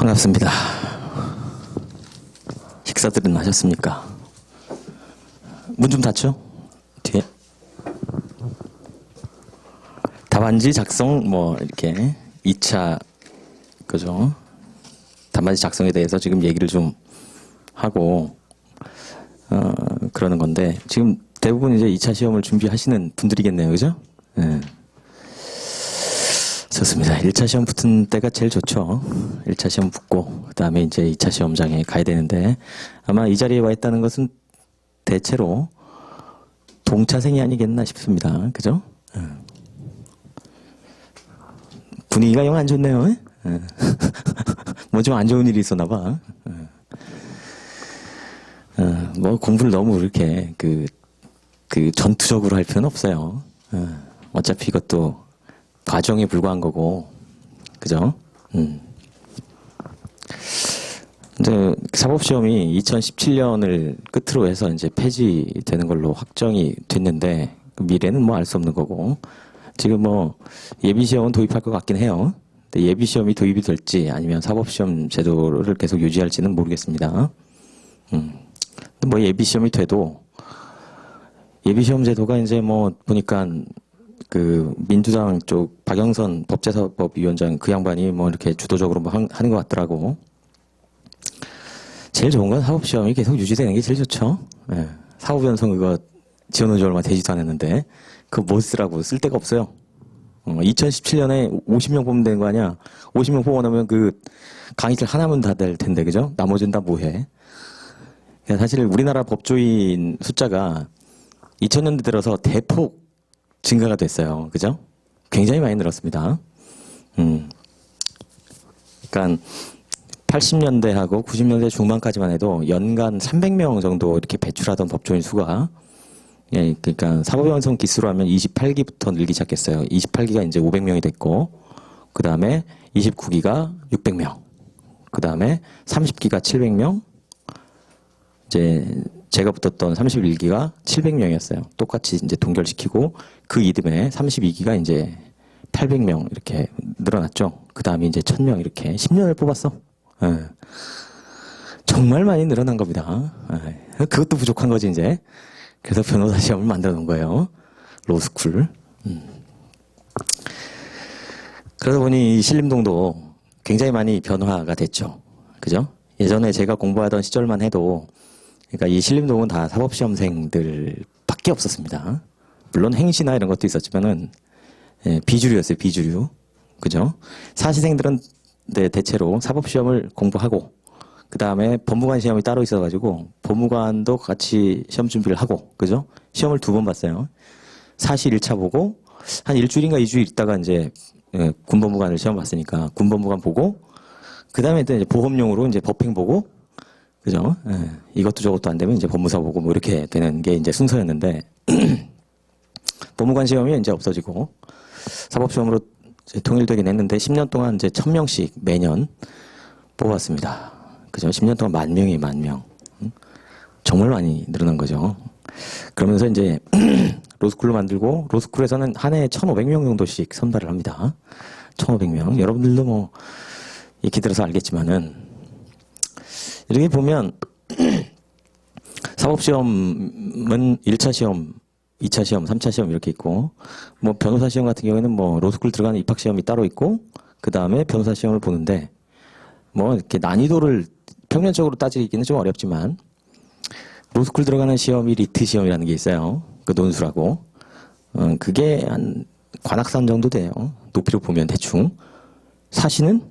반갑습니다. 식사들은 하셨습니까? 문 좀 닫죠? 뒤에. 답안지 작성, 이렇게 2차, 그죠? 답안지 작성에 대해서 지금 얘기를 좀 하고, 그러는 건데, 지금 대부분 이제 2차 시험을 준비하시는 분들이겠네요. 그죠? 네. 좋습니다. 1차 시험 붙은 때가 제일 좋죠. 1차 시험 붙고, 그 다음에 이제 2차 시험장에 가야 되는데, 아마 이 자리에 와 있다는 것은 대체로 동차생이 아니겠나 싶습니다. 그죠? 분위기가 영 안 좋네요. 뭐 좀 안 좋은 일이 있었나 봐. 공부를 너무 이렇게, 전투적으로 할 필요는 없어요. 어차피 이것도 과정에 불과한 거고, 그죠? 이제 사법시험이 2017년을 끝으로 해서 이제 폐지되는 걸로 확정이 됐는데, 미래는 뭐 알 수 없는 거고, 지금 예비시험은 도입할 것 같긴 해요. 근데 예비시험이 도입이 될지 아니면 사법시험 제도를 계속 유지할지는 모르겠습니다. 예비시험이 돼도, 예비시험 제도가 이제 보니까 민주당 쪽 박영선 법제사법위원장 그 양반이 이렇게 주도적으로 하는 것 같더라고. 제일 좋은 건 사법시험이 계속 유지되는 게 제일 좋죠. 예. 사법연수원 그거 지원한 지 얼마 되지도 않았는데, 그거 뭐 쓰라고 쓸 데가 없어요. 2017년에 50명 뽑으면 되는 거 아니야? 50명 뽑아놓으면 강의실 하나면 다 될 텐데, 그죠? 나머지는 다 뭐해? 사실 우리나라 법조인 숫자가 2000년대 들어서 대폭 증가가 됐어요. 그죠? 굉장히 많이 늘었습니다. 그러니까 80년대하고 90년대 중반까지만 해도 연간 300명 정도 이렇게 배출하던 법조인 수가, 그러니까 사법연수원 기수로 하면 28기부터 늘기 시작했어요. 28기가 이제 500명이 됐고, 그 다음에 29기가 600명, 그 다음에 30기가 700명, 이제 제가 붙었던 31기가 700명이었어요. 똑같이 이제 동결시키고, 그 이듬해 32기가 이제 800명 이렇게 늘어났죠. 그 다음에 이제 1000명 이렇게 10년을 뽑았어. 정말 많이 늘어난 겁니다. 그것도 부족한 거지, 이제. 그래서 변호사 시험을 만들어 놓은 거예요. 로스쿨. 그러다 보니 이 신림동도 굉장히 많이 변화가 됐죠. 그죠? 예전에 제가 공부하던 시절만 해도, 그러니까 이 신림동은 다 사법시험생들밖에 없었습니다. 물론 행시나 이런 것도 있었지만은, 비주류였어요, 비주류. 그죠? 사시생들은 대체로 사법시험을 공부하고, 그 다음에 법무관 시험이 따로 있어가지고, 법무관도 같이 시험 준비를 하고, 그죠? 시험을 2번 봤어요. 사시 1차 보고, 한 일주일인가 2주일 있다가 이제, 군법무관을 시험 봤으니까, 군법무관 보고, 그 다음에 또 이제 보험용으로 이제 법행 보고, 그죠? 이것도 저것도 안 되면 이제 법무사 보고 이렇게 되는 게 이제 순서였는데, 법무관 시험이 이제 없어지고, 사법시험으로 이제 통일되긴 했는데, 10년 동안 이제 1000명씩 매년 뽑았습니다. 그죠? 10년 동안 10,000명이 10,000명. 정말 많이 늘어난 거죠. 그러면서 이제 로스쿨로 만들고, 로스쿨에서는 한 해에 1,500명 정도씩 선발을 합니다. 1,500명. 여러분들도 익히 들어서 알겠지만은, 이렇게 보면, 사법시험은 1차 시험, 2차 시험, 3차 시험 이렇게 있고, 변호사 시험 같은 경우에는 로스쿨 들어가는 입학시험이 따로 있고, 그 다음에 변호사 시험을 보는데, 이렇게 난이도를 평면적으로 따지기는 좀 어렵지만, 로스쿨 들어가는 시험이 리트 시험이라는 게 있어요. 그 논술하고. 그게 한 관악산 정도 돼요. 높이로 보면 대충. 사시는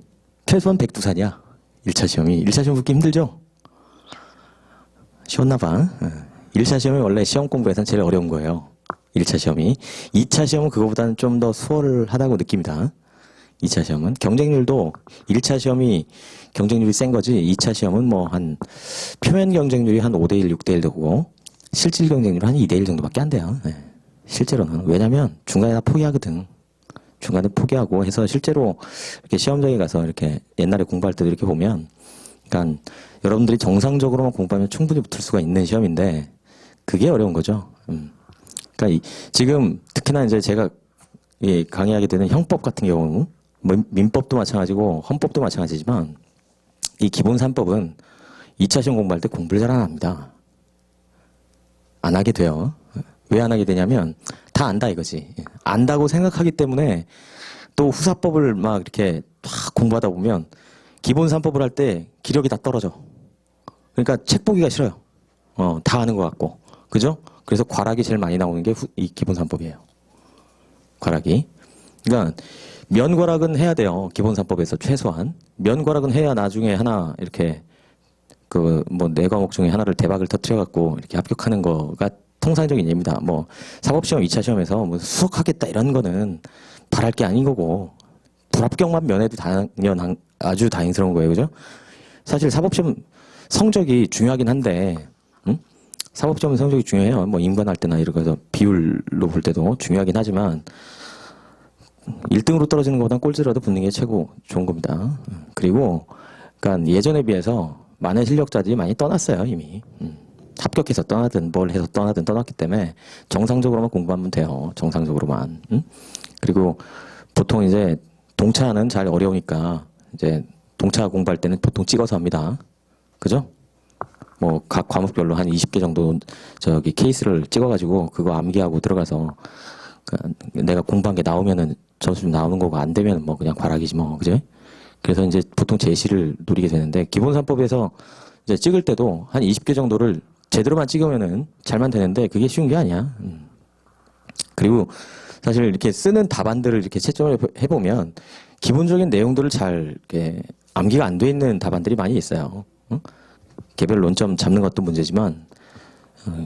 최소한 백두산이야. 1차 시험이. 1차 시험 붙기 힘들죠? 쉬웠나 봐. 1차 시험이 원래 시험 공부에서는 제일 어려운 거예요. 1차 시험이. 2차 시험은 그거보다는 좀 더 수월하다고 느낍니다. 2차 시험은. 경쟁률도 1차 시험이 경쟁률이 센 거지, 2차 시험은 표면 경쟁률이 한 5대1, 6대1 되고, 실질 경쟁률은 한 2대1 정도밖에 안 돼요. 실제로는. 왜냐면 중간에 다 포기하거든. 중간에 포기하고 해서 실제로 이렇게 시험장에 가서 이렇게 옛날에 공부할 때도 이렇게 보면, 그러니까 여러분들이 정상적으로만 공부하면 충분히 붙을 수가 있는 시험인데, 그게 어려운 거죠. 그러니까 지금 특히나 이제 제가 강의하게 되는 형법 같은 경우, 민법도 마찬가지고 헌법도 마찬가지지만, 이 기본 3법은 2차 시험 공부할 때 공부를 잘 안 합니다. 안 하게 돼요. 왜 안 하게 되냐면 다 안다 이거지. 안다고 생각하기 때문에 또 후사법을 막 이렇게 막 공부하다 보면 기본 3법을 할 때 기력이 다 떨어져. 그러니까 책 보기가 싫어요. 다 아는 것 같고. 그죠? 그래서 과락이 제일 많이 나오는 게 이 기본 3법이에요. 과락이. 그러니까 면과락은 해야 돼요. 기본 3법에서 최소한. 면과락은 해야 나중에 하나 이렇게 그 뭐 네 과목 중에 하나를 대박을 터뜨려 갖고 이렇게 합격하는 거가 통상적인 예입니다. 뭐 사법시험 2차 시험에서 뭐 수석하겠다 이런 거는 바랄 게 아닌 거고 불합격만 면해도 당연 아주 다행스러운 거예요. 그죠? 사실 사법시험 성적이 중요하긴 한데 사법시험 성적이 중요해요. 뭐 인관할 때나 이런 거서 비율로 볼 때도 중요하긴 하지만 1등으로 떨어지는 것보다 꼴찌라도 붙는 게 최고 좋은 겁니다. 그리고 그러니까 예전에 비해서 많은 실력자들이 많이 떠났어요. 이미. 합격해서 떠나든 뭘 해서 떠나든 떠났기 때문에 정상적으로만 공부하면 돼요. 정상적으로만. 그리고 보통 이제 동차는 잘 어려우니까 이제 동차 공부할 때는 보통 찍어서 합니다. 그죠? 뭐 각 과목별로 한 20개 정도 저기 케이스를 찍어가지고 그거 암기하고 들어가서 내가 공부한 게 나오면은 점수 좀 나오는 거고 안 되면 뭐 그냥 과락이지 뭐. 그죠? 그래서 이제 보통 제시를 노리게 되는데 기본 3법에서 이제 찍을 때도 한 20개 정도를 제대로만 찍으면은 잘만 되는데 그게 쉬운 게 아니야. 그리고 사실 이렇게 쓰는 답안들을 이렇게 채점을 해보면 기본적인 내용들을 잘 이렇게 암기가 안 돼 있는 답안들이 많이 있어요. 개별 논점 잡는 것도 문제지만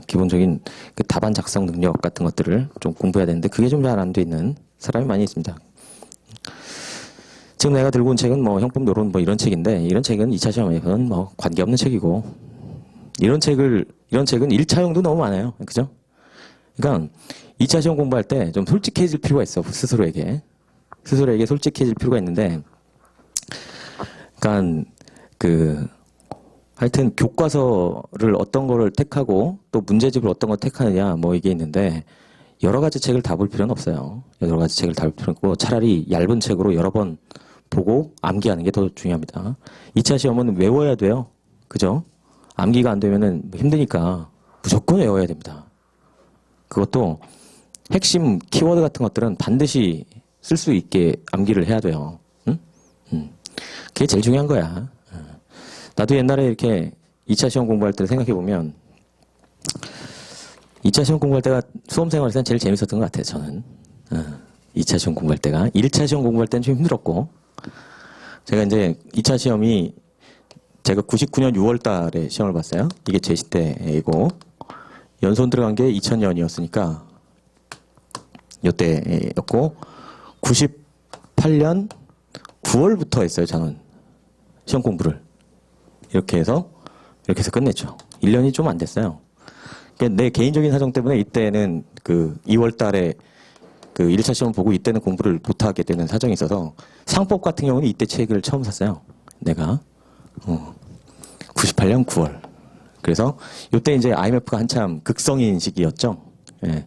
기본적인 그 답안 작성 능력 같은 것들을 좀 공부해야 되는데 그게 좀 잘 안 돼 있는 사람이 많이 있습니다. 지금 내가 들고 온 책은 뭐 형법 노론 뭐 이런 책인데 이런 책은 2차 시험에는 뭐 관계없는 책이고 이런 책은 1차용도 너무 많아요. 그죠? 그러니까 2차 시험 공부할 때 좀 솔직해질 필요가 있어. 스스로에게 솔직해질 필요가 있는데 그러니까 하여튼 교과서를 어떤 거를 택하고 또 문제집을 어떤 걸 택하느냐 뭐 이게 있는데 여러 가지 책을 다 볼 필요는 없어요. 여러 가지 책을 다 볼 필요는 없고 차라리 얇은 책으로 여러 번 보고 암기하는 게 더 중요합니다. 2차 시험은 외워야 돼요. 그죠? 암기가 안 되면은 힘드니까 무조건 외워야 됩니다. 그것도 핵심 키워드 같은 것들은 반드시 쓸 수 있게 암기를 해야 돼요. 응? 그게 제일 중요한 거야. 나도 옛날에 이렇게 2차 시험 공부할 때 생각해보면 2차 시험 공부할 때가 수험 생활에서는 제일 재밌었던 것 같아요. 저는 2차 시험 공부할 때가 1차 시험 공부할 때는 좀 힘들었고 제가 이제 2차 시험이 제가 99년 6월 달에 시험을 봤어요. 이게 제 시대이고 연손 들어간 게 2000년이었으니까 이때였고 98년 9월부터 했어요. 저는 시험 공부를 이렇게 해서 끝냈죠. 1년이 좀 안 됐어요. 내 개인적인 사정 때문에 이때는 그 2월 달에 그 1차 시험 보고 이때는 공부를 못하게 되는 사정이 있어서 상법 같은 경우는 이때 책을 처음 샀어요. 내가 98년 9월. 그래서 이때 이제 IMF가 한참 극성인 시기였죠. 예,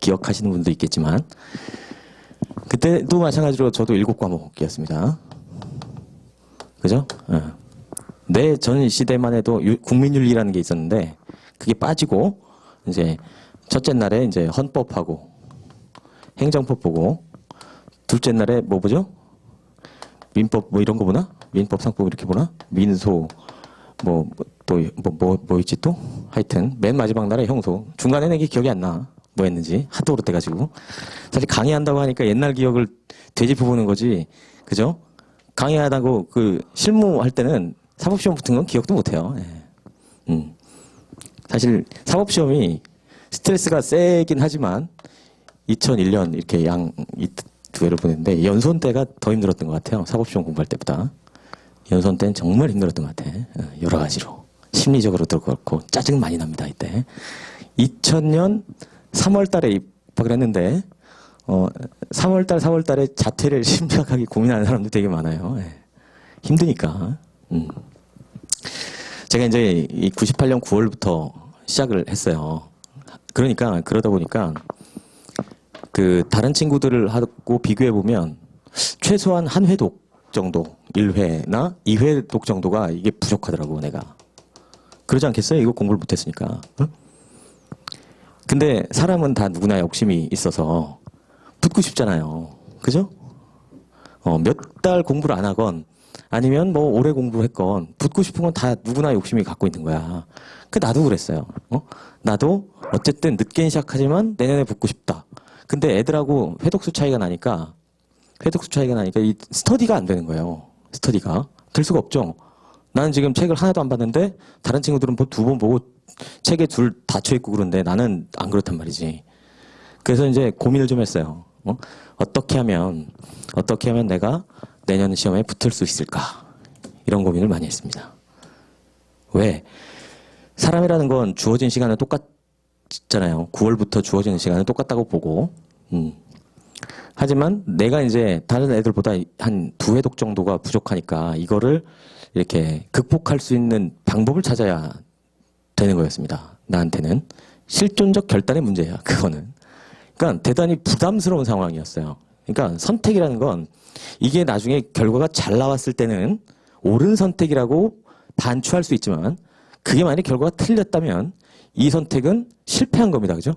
기억하시는 분도 있겠지만 그때도 마찬가지로 저도 7과목이었습니다. 그죠? 내 전 시대만 해도 국민윤리라는 게 있었는데 그게 빠지고 이제 첫째 날에 이제 헌법하고 행정법 보고 둘째 날에 뭐 보죠? 민법 뭐 이런 거 보나? 민법 상법 이렇게 보나? 민소 뭐 있지 또? 하여튼 맨 마지막 날에 형소. 중간에는 이게 기억이 안 나. 뭐 했는지 하도 오래돼가지고 사실 강의한다고 하니까 옛날 기억을 되짚어보는 거지. 그죠? 강의하다고 그 실무할 때는 사법시험 붙은 건 기억도 못해요. 예. 사실 사법시험이 스트레스가 세긴 하지만 2001년 이렇게 이 두 해를 보냈는데 연손 때가 더 힘들었던 것 같아요. 사법시험 공부할 때보다. 연손 때는 정말 힘들었던 것 같아. 여러 가지로. 심리적으로도 그렇고 짜증 많이 납니다. 이때. 2000년 3월 달에 입학을 했는데 3월 4월 달에 자퇴를 심각하게 고민하는 사람도 되게 많아요. 예. 힘드니까. 제가 이제 이 98년 9월부터 시작을 했어요. 그러다 보니까 그 다른 친구들을 하고 비교해 보면 최소한 한 회독 정도, 1회나 2회독 정도가 이게 부족하더라고, 내가. 그러지 않겠어요? 이거 공부를 못했으니까. 응? 근데 사람은 다 누구나 욕심이 있어서 붙고 싶잖아요. 그죠? 몇 달 공부를 안 하건 아니면 뭐 오래 공부를 했건 붙고 싶은 건 다 누구나 욕심이 갖고 있는 거야. 나도 그랬어요. 나도 어쨌든 늦게 시작하지만 내년에 붙고 싶다. 근데 애들하고 회독수 차이가 나니까 이 스터디가 안 되는 거예요. 스터디가. 될 수가 없죠. 나는 지금 책을 하나도 안 봤는데 다른 친구들은 2번 보고 책에 둘 닫혀 있고 그런데 나는 안 그렇단 말이지. 그래서 이제 고민을 좀 했어요. 어떻게 하면 내가 내년 시험에 붙을 수 있을까? 이런 고민을 많이 했습니다. 왜? 사람이라는 건 주어진 시간은 똑같잖아요. 9월부터 주어진 시간은 똑같다고 보고. 하지만 내가 이제 다른 애들보다 한 2회독 정도가 부족하니까 이거를 이렇게 극복할 수 있는 방법을 찾아야 되는 거였습니다. 나한테는. 실존적 결단의 문제야, 그거는. 그러니까 대단히 부담스러운 상황이었어요. 그러니까 선택이라는 건 이게 나중에 결과가 잘 나왔을 때는 옳은 선택이라고 단추할 수 있지만 그게 만약에 결과가 틀렸다면 이 선택은 실패한 겁니다. 그죠?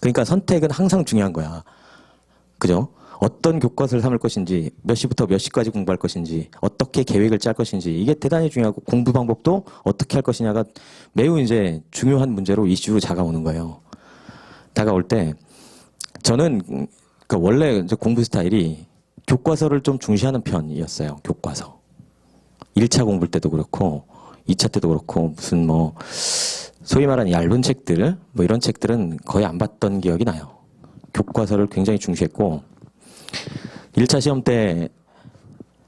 그러니까 선택은 항상 중요한 거야. 그죠? 어떤 교과서를 삼을 것인지, 몇 시부터 몇 시까지 공부할 것인지, 어떻게 계획을 짤 것인지, 이게 대단히 중요하고, 공부 방법도 어떻게 할 것이냐가 매우 이제 중요한 문제로 이슈로 다가오는 거예요. 다가올 때, 저는, 원래 이제 공부 스타일이 교과서를 좀 중시하는 편이었어요. 교과서. 1차 공부할 때도 그렇고, 2차 때도 그렇고, 무슨 소위 말하는 얇은 책들, 이런 책들은 거의 안 봤던 기억이 나요. 교과서를 굉장히 중시했고, 1차 시험 때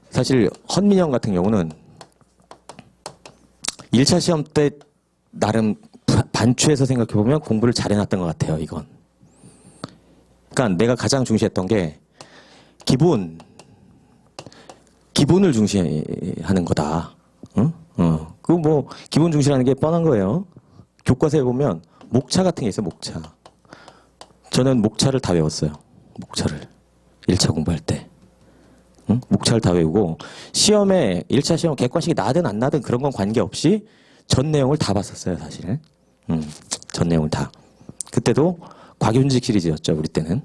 사실 헌민형 같은 경우는 1차 시험 때 나름 반추해서 생각해보면 공부를 잘해놨던 것 같아요, 이건. 그러니까 내가 가장 중시했던 게 기본을 중시하는 거다. 응? 기본 중시라는 게 뻔한 거예요. 교과서에 보면 목차 같은 게 있어요, 목차. 저는 목차를 다 외웠어요. 목차를. 1차 공부할 때. 응? 목차를 다 외우고 시험에 1차 시험 객관식이 나든 안 나든 그런 건 관계없이 전 내용을 다 봤었어요, 사실. 전 내용을 다. 그때도 곽윤직 시리즈였죠, 우리 때는.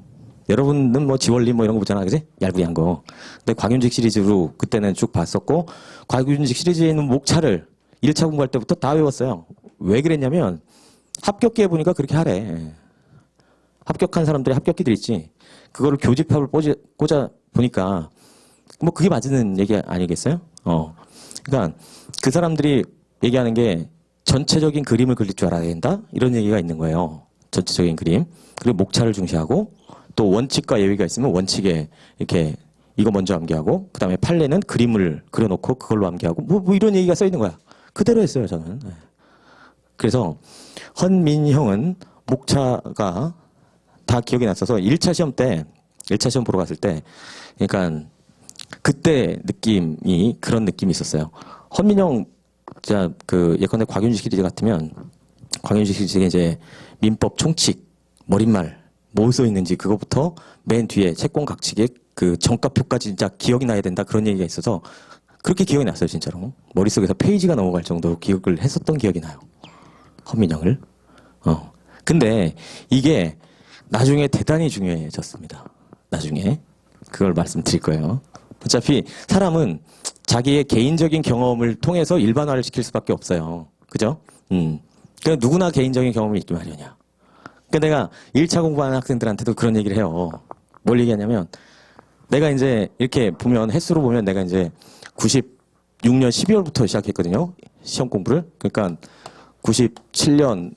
여러분은 지원리 이런 거 보잖아, 그지? 얄부이한 거. 근데 곽윤직 시리즈로 그때는 쭉 봤었고, 곽윤직 시리즈에 있는 목차를 1차 공부할 때부터 다 외웠어요. 왜 그랬냐면, 합격기에 보니까 그렇게 하래. 합격한 사람들이 합격기들 있지. 그거를 교집합을 꽂아 보니까, 그게 맞는 얘기 아니겠어요? 그러니까 그 사람들이 얘기하는 게 전체적인 그림을 그릴 줄 알아야 된다? 이런 얘기가 있는 거예요. 전체적인 그림. 그리고 목차를 중시하고, 또 원칙과 예외가 있으면 원칙에 이렇게 이거 먼저 암기하고, 그 다음에 판례는 그림을 그려놓고 그걸로 암기하고, 이런 얘기가 써 있는 거야. 그대로 했어요, 저는. 그래서 헌민형은 목차가 다 기억이 났어서 1차 시험 보러 갔을 때, 그러니까 그때 느낌이 그런 느낌이 있었어요. 헌민형, 예컨대 곽윤식 시리즈 같으면, 곽윤식 시리즈에 이제 민법 총칙, 머릿말, 뭐 써 있는지 그거부터 맨 뒤에 채권 각칙의 그 정가표까지 진짜 기억이 나야 된다 그런 얘기가 있어서 그렇게 기억이 났어요, 진짜로. 머릿속에서 페이지가 넘어갈 정도로 기억을 했었던 기억이 나요. 헌민형을. 근데 이게 나중에 대단히 중요해졌습니다. 나중에. 그걸 말씀드릴 거예요. 어차피 사람은 자기의 개인적인 경험을 통해서 일반화를 시킬 수밖에 없어요. 그죠? 그러니까 누구나 개인적인 경험이 있기 마련이야. 그러니까 내가 1차 공부하는 학생들한테도 그런 얘기를 해요. 뭘 얘기하냐면, 내가 이제 이렇게 보면, 횟수로 보면 내가 이제 96년 12월부터 시작했거든요. 시험 공부를. 그러니까 98년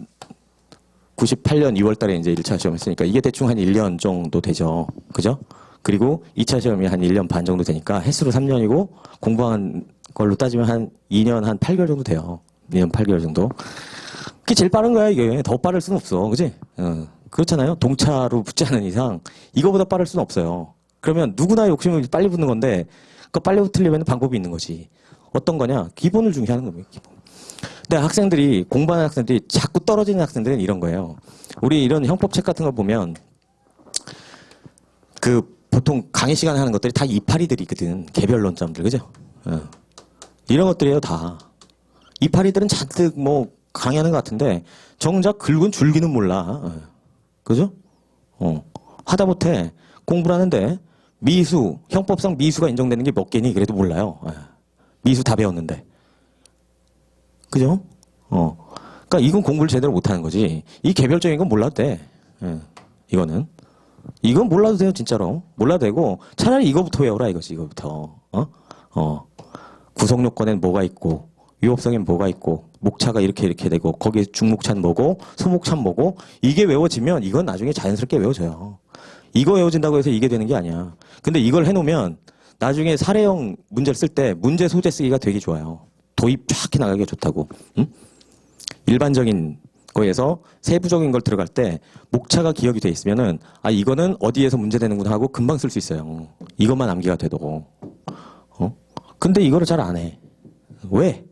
2월 달에 이제 1차 시험 했으니까 이게 대충 한 1년 정도 되죠. 그죠? 그리고 2차 시험이 한 1년 반 정도 되니까 횟수로 3년이고 공부한 걸로 따지면 한 2년 한 8개월 정도 돼요. 2년 8개월 정도. 그게 제일 빠른 거야, 이게. 더 빠를 수는 없어. 그지? 그렇잖아요. 동차로 붙지 않은 이상 이거보다 빠를 수는 없어요. 그러면 누구나 욕심을 빨리 붙는 건데 그 빨리 붙으려면 방법이 있는 거지. 어떤 거냐? 기본을 중시하는 겁니다. 기본. 근데 학생들이, 공부하는 학생들이 자꾸 떨어지는 학생들은 이런 거예요. 우리 이런 형법책 같은 거 보면 그 보통 강의 시간에 하는 것들이 다 이파리들이거든. 개별 논점들, 그죠? 이런 것들이에요, 다. 이파리들은 잔뜩 뭐 강의하는 것 같은데 정작 긁은 줄기는 몰라. 그죠? 하다못해 공부를 하는데 미수, 형법상 미수가 인정되는 게 몇 개니 그래도 몰라요. 미수 다 배웠는데. 그죠? 그러니까 이건 공부를 제대로 못하는 거지. 이 개별적인 건 몰라도 돼. 이거는. 이건 몰라도 돼요, 진짜로. 몰라도 되고, 차라리 이거부터 외워라, 이거지, 이거부터. 구성 요건엔 뭐가 있고, 유업성엔 뭐가 있고, 목차가 이렇게 되고, 거기에 중목차는 뭐고, 소목차는 뭐고, 이게 외워지면 이건 나중에 자연스럽게 외워져요. 이거 외워진다고 해서 이게 되는 게 아니야. 근데 이걸 해놓으면 나중에 사례형 문제를 쓸 때 문제 소재 쓰기가 되게 좋아요. 도입 쫙 해나가기가 좋다고. 응? 일반적인 거에서 세부적인 걸 들어갈 때 목차가 기억이 돼 있으면은 아 이거는 어디에서 문제 되는구나 하고 금방 쓸 수 있어요. 이것만 암기가 돼도. 근데 이거를 잘 안 해. 왜?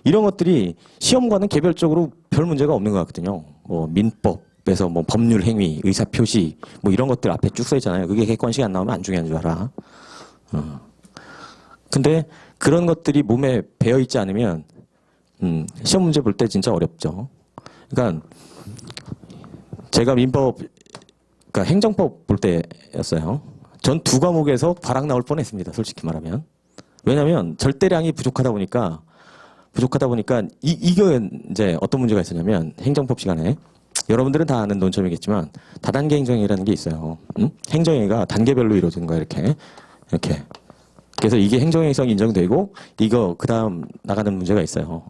이런 것들이 시험과는 개별적으로 별 문제가 없는 것 같거든요. 뭐 민법에서 뭐 법률 행위, 의사 표시 뭐 이런 것들 앞에 쭉 써 있잖아요. 그게 객관식 안 나오면 안 중요한 줄 알아. 근데 그런 것들이 몸에 배어 있지 않으면 시험 문제 볼 때 진짜 어렵죠. 그러니까 제가 민법, 그러니까 행정법 볼 때였어요. 전 두 과목에서 바락 나올 뻔했습니다. 솔직히 말하면. 왜냐하면 절대량이 부족하다 보니까 이거 이제 어떤 문제가 있었냐면 행정법 시간에 여러분들은 다 아는 논점이겠지만 다단계 행정이라는 게 있어요. 행정회의가 단계별로 이루어지는 거야 이렇게. 그래서 이게 행정회의성이 인정되고 이거 그다음 나가는 문제가 있어요.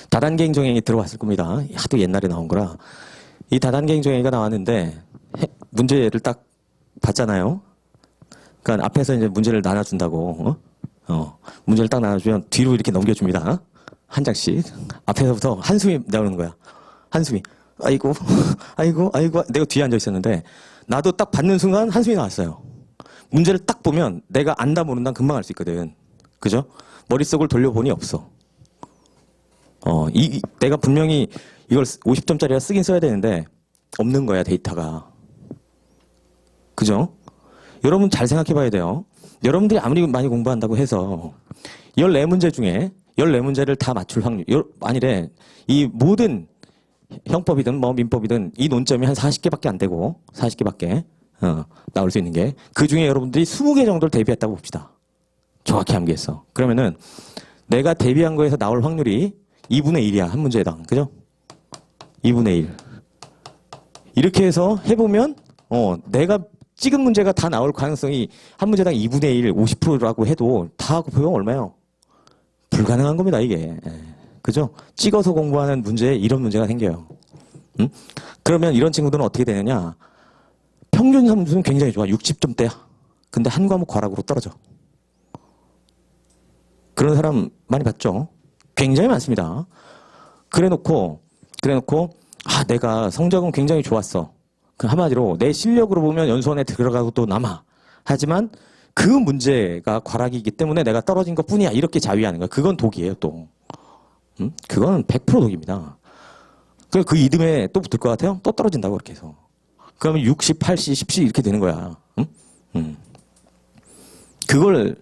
다단계 행정회의 들어왔을 겁니다. 하도 옛날에 나온 거라. 이 다단계 행정회의가 나왔는데 문제를 딱 봤잖아요. 그러니까 앞에서 이제 문제를 나눠준다고. 문제를 딱 나눠주면 뒤로 이렇게 넘겨줍니다. 한 장씩. 앞에서부터 한숨이 나오는 거야. 한숨이. 아이고, 아이고, 아이고. 내가 뒤에 앉아 있었는데 나도 딱 받는 순간 한숨이 나왔어요. 문제를 딱 보면 내가 안다 모른다 금방 알 수 있거든. 그죠? 머릿속을 돌려보니 없어. 내가 분명히 이걸 50점짜리라 쓰긴 써야 되는데 없는 거야, 데이터가. 그죠? 여러분 잘 생각해 봐야 돼요. 여러분들이 아무리 많이 공부한다고 해서 14문제 중에 14문제를 다 맞출 확률, 만일에 이 모든 형법이든 뭐 민법이든 이 논점이 한 40개밖에 안 되고 40개밖에 나올 수 있는 게 그 중에 여러분들이 20개 정도를 대비했다고 봅시다. 정확히 암기했어. 그러면은 내가 대비한 거에서 나올 확률이 2분의 1이야. 한 문제당. 그죠? 2분의 1. 이렇게 해서 해보면 내가 찍은 문제가 다 나올 가능성이 한 문제당 2분의 1, 50%라고 해도 다 곱해보면 얼마예요? 불가능한 겁니다, 이게. 그죠? 찍어서 공부하는 문제에 이런 문제가 생겨요. 그러면 이런 친구들은 어떻게 되느냐? 평균 점수는 굉장히 좋아. 60점대야. 근데 한 과목 과락으로 떨어져. 그런 사람 많이 봤죠? 굉장히 많습니다. 그래놓고 내가 성적은 굉장히 좋았어. 그 한마디로 내 실력으로 보면 연수원에 들어가고 또 남아. 하지만 그 문제가 과락이기 때문에 내가 떨어진 것 뿐이야. 이렇게 자위하는 거야. 그건 독이에요, 또. 그건 100% 독입니다. 그 이듬해 또 붙을 것 같아요? 또 떨어진다고, 그렇게 해서. 그러면 60, 80, 10씩 이렇게 되는 거야. 그걸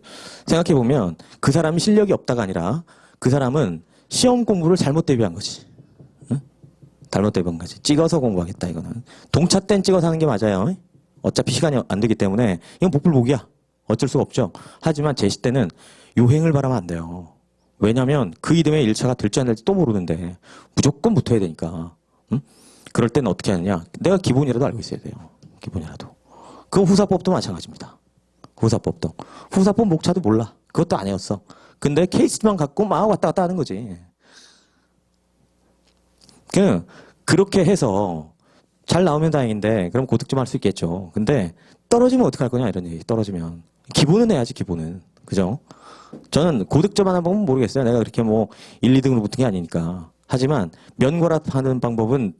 생각해보면 그 사람이 실력이 없다가 아니라 그 사람은 시험 공부를 잘못 대비한 거지. 잘못 대비한 거지. 찍어서 공부하겠다, 이거는. 동차 땐 찍어서 하는 게 맞아요. 어차피 시간이 안 되기 때문에 이건 복불복이야. 어쩔 수가 없죠. 하지만 제시 때는 요행을 바라면 안 돼요. 왜냐하면 그 이듬해 1차가 될지 안 될지 또 모르는데 무조건 붙어야 되니까. 그럴 때는 어떻게 하느냐. 내가 기본이라도 알고 있어야 돼요. 기본이라도. 그 후사법도 마찬가지입니다. 후사법 목차도 몰라. 그것도 안 해왔어. 근데 케이스만 갖고 막 왔다 갔다 하는 거지. 그렇게 해서 잘 나오면 다행인데 그럼 고득점 할 수 있겠죠. 근데 떨어지면 어떡할 거냐 이런 얘기. 떨어지면 기본은 해야지, 기본은. 그죠? 저는 고득점 하나 보면 모르겠어요. 내가 그렇게 뭐 1, 2등으로 붙은 게 아니니까. 하지만 면과락하는 방법은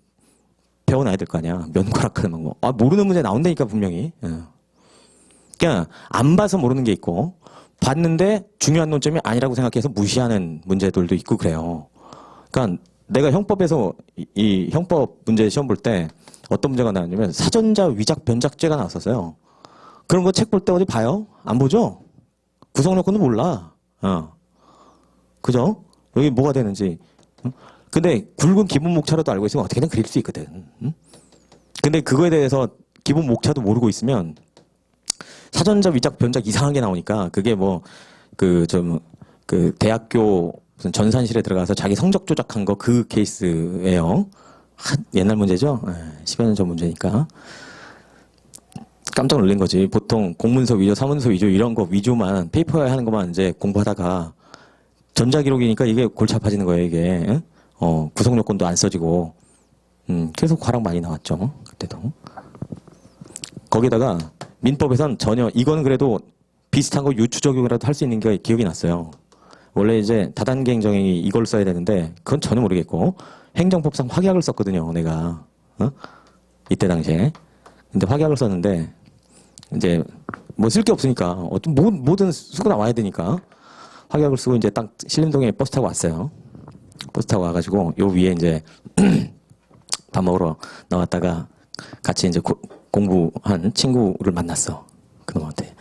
배워놔야 될 거 아니야. 면과락하는 방법. 모르는 문제 나온다니까, 분명히. 그러니까 안 봐서 모르는 게 있고 봤는데 중요한 논점이 아니라고 생각해서 무시하는 문제들도 있고 그래요. 그러니까 내가 형법에서 이 형법 문제 시험 볼 때 어떤 문제가 나왔냐면 사전자 위작 변작죄가 나왔었어요. 그런 거 책 볼 때 어디 봐요? 안 보죠? 구성 요건도 몰라. 그죠? 여기 뭐가 되는지. 근데 굵은 기본 목차라도 알고 있으면 어떻게든 그릴 수 있거든. 근데 그거에 대해서 기본 목차도 모르고 있으면 사전적, 위작, 변작 이상한 게 나오니까 그게 뭐 그 대학교 무슨 전산실에 들어가서 자기 성적 조작한 거 그 케이스예요. 옛날 문제죠. 10여 년 전 문제니까. 깜짝 놀란 거지. 보통 공문서 위조, 사문서 위조 이런 거 위조만 페이퍼에 하는 것만 이제 공부하다가 전자기록이니까 이게 골치 아파지는 거예요, 이게. 구성 요건도 안 써지고. 그래서 과락 많이 나왔죠. 그때도. 거기다가 민법에선 전혀 이건 그래도 비슷한 거 유추 적용이라도 할 수 있는 게 기억이 났어요. 원래 이제 다단계 행정행위 이걸 써야 되는데 그건 전혀 모르겠고 행정법상 확약을 썼거든요, 내가. 이때 당시에. 근데 확약을 썼는데 이제 뭐 쓸 게 없으니까 어떤 뭐든 쓰고 나와야 되니까 확약을 쓰고 이제 딱 신림동에 버스 타고 왔어요. 버스 타고 와가지고 요 위에 이제 밥 먹으러 나왔다가 같이 이제 공부한 친구를 만났어. 그놈한테.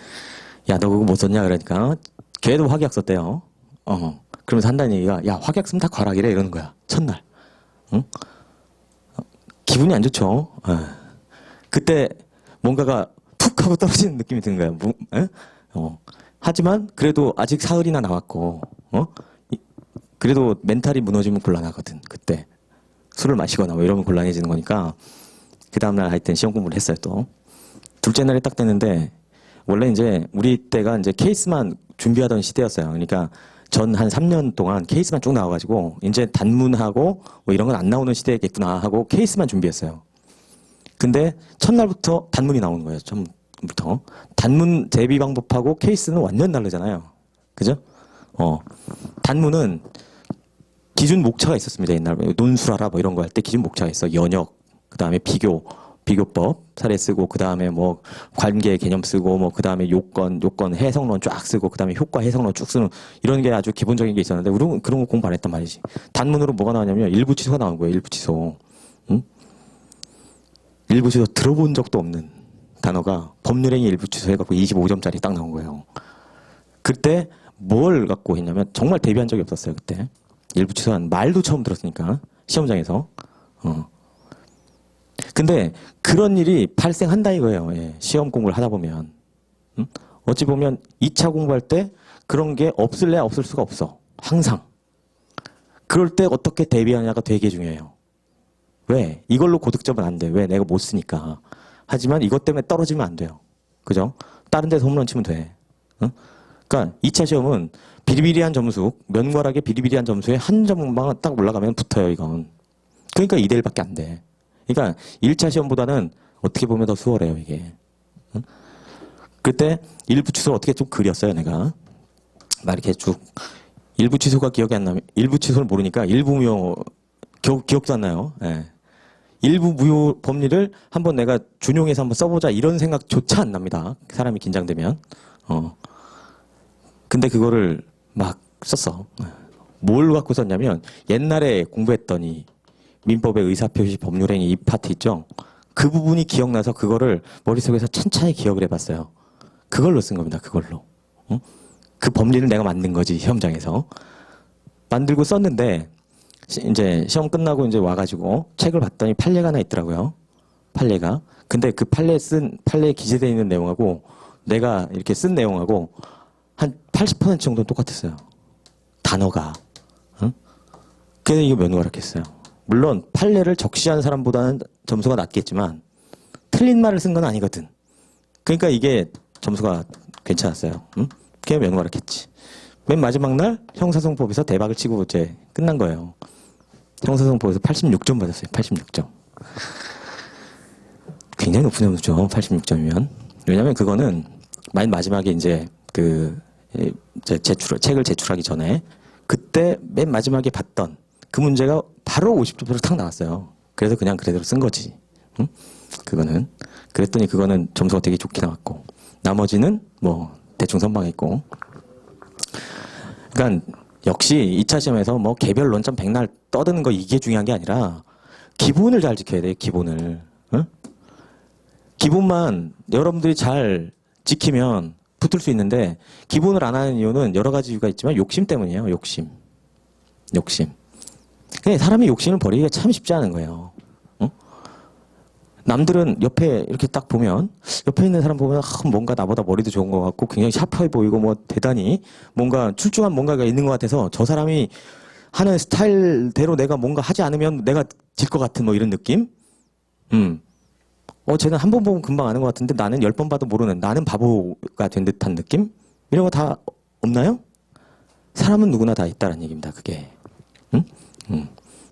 야, 너 그거 못 썼냐? 그러니까 걔도 확약 썼대요. 그러면서 한다는 얘기가 야, 확약 쓰면 다 과락이래 이러는 거야. 첫날. 응? 기분이 안 좋죠. 그때 뭔가가 툭 하고 떨어지는 느낌이 드는 거야. 하지만 그래도 아직 사흘이나 남았고, 그래도 멘탈이 무너지면 곤란하거든. 그때 술을 마시거나 뭐 이러면 곤란해지는 거니까 그 다음날 하여튼 시험 공부를 했어요. 또 둘째 날이 딱 됐는데 원래 이제 우리 때가 이제 케이스만 준비하던 시대였어요. 그러니까 전 한 3년 동안 케이스만 쭉 나와가지고 이제 단문하고 뭐 이런 건 안 나오는 시대겠구나 하고 케이스만 준비했어요. 근데 첫날부터 단문이 나오는 거예요. 처음부터. 단문 대비 방법하고 케이스는 완전 다르잖아요. 그죠? 단문은 기준 목차가 있었습니다. 옛날 논술하라 뭐 이런 거 할 때 기준 목차가 있어. 연역, 그 다음에 비교법 사례 쓰고, 그 다음에 뭐 관계 개념 쓰고, 뭐 그 다음에 요건 해석론 쫙 쓰고, 그 다음에 효과 해석론 쭉 쓰는 이런 게 아주 기본적인 게 있었는데 우리는 그런 거 공부 안 했단 말이지. 단문으로 뭐가 나왔냐면 일부 취소가 나온 거예요. 일부 취소. 응? 일부 취소 들어본 적도 없는 단어가 법률행위 일부 취소해갖고 25점짜리 딱 나온 거예요. 그때 뭘 갖고 했냐면 정말 대비한 적이 없었어요. 그때 일부 취소한 말도 처음 들었으니까 시험장에서. 근데 그런 일이 발생한다 이거예요. 예, 시험 공부를 하다 보면. 어찌 보면 2차 공부할 때 그런 게 없을래 없을 수가 없어. 항상. 그럴 때 어떻게 대비하냐가 되게 중요해요. 왜? 이걸로 고득점은 안 돼. 왜? 내가 못 쓰니까. 하지만 이것 때문에 떨어지면 안 돼요. 그죠? 다른 데서 홈런 치면 돼. 그러니까 2차 시험은 비리비리한 점수, 면괄하게 비리비리한 점수에 한 점만 딱 올라가면 붙어요, 이건. 그러니까 2대 1밖에 안 돼. 그러니까 1차 시험보다는 어떻게 보면 더 수월해요, 이게. 그때 일부 취소를 어떻게 좀 그렸어요, 내가. 막 이렇게 쭉. 일부 취소가 기억이 안 나면, 일부 취소를 모르니까 일부 무효, 기억도 안 나요. 예. 일부 무효 법리를 한번 내가 준용해서 한번 써보자 이런 생각조차 안 납니다. 사람이 긴장되면. 근데 그거를 막 썼어. 뭘 갖고 썼냐면 옛날에 공부했더니 민법의 의사표시 법률행위 이 파트 있죠? 그 부분이 기억나서 그거를 머릿속에서 천천히 기억을 해봤어요. 그걸로 쓴 겁니다. 그걸로. 그 법리를 내가 만든 거지 시험장에서. 만들고 썼는데 이제 시험 끝나고 이제 와가지고 책을 봤더니 판례가 하나 있더라고요. 판례가. 근데 그 판례에 기재되어 있는 내용하고 내가 이렇게 쓴 내용하고 한 80% 정도는 똑같았어요. 단어가. 그래서 이거 면허락했어요. 물론 판례를 적시한 사람보다는 점수가 낮겠지만 틀린 말을 쓴 건 아니거든. 그러니까 이게 점수가 괜찮았어요. 그게 면허락했지. 맨 마지막 날 형사소송법에서 대박을 치고 이제 끝난 거예요. 형사소송법에서 86점 받았어요. 86점. 굉장히 높은 점수죠. 86점이면. 왜냐면 그거는 맨 마지막에 이제 책을 제출하기 전에 그때 맨 마지막에 봤던 그 문제가 바로 50점으로 탁 나왔어요. 그래서 그냥 그대로 쓴 거지. 그거는. 그랬더니 그거는 점수가 되게 좋게 나왔고 나머지는 뭐 대충 선방했고. 그러니까 역시 2차 시험에서 뭐 개별 논점 백날 떠드는 거 이게 중요한 게 아니라 기본을 잘 지켜야 돼요. 기본을. 기본만 여러분들이 잘 지키면 붙을 수 있는데 기본을 안 하는 이유는 여러 가지 이유가 있지만 욕심 때문이에요. 욕심. 근데 사람이 욕심을 버리기가 참 쉽지 않은 거예요. 어? 남들은 옆에 이렇게 딱 보면 옆에 있는 사람 보면 뭔가 나보다 머리도 좋은 것 같고 굉장히 샤프해 보이고 뭐 대단히 뭔가 출중한 뭔가가 있는 것 같아서 저 사람이 하는 스타일대로 내가 뭔가 하지 않으면 내가 질 것 같은 뭐 이런 느낌? 쟤는 한 번 보면 금방 아는 것 같은데 나는 10번 봐도 모르는 나는 바보가 된 듯한 느낌? 이런 거 다 없나요? 사람은 누구나 다 있다는 얘기입니다. 그게.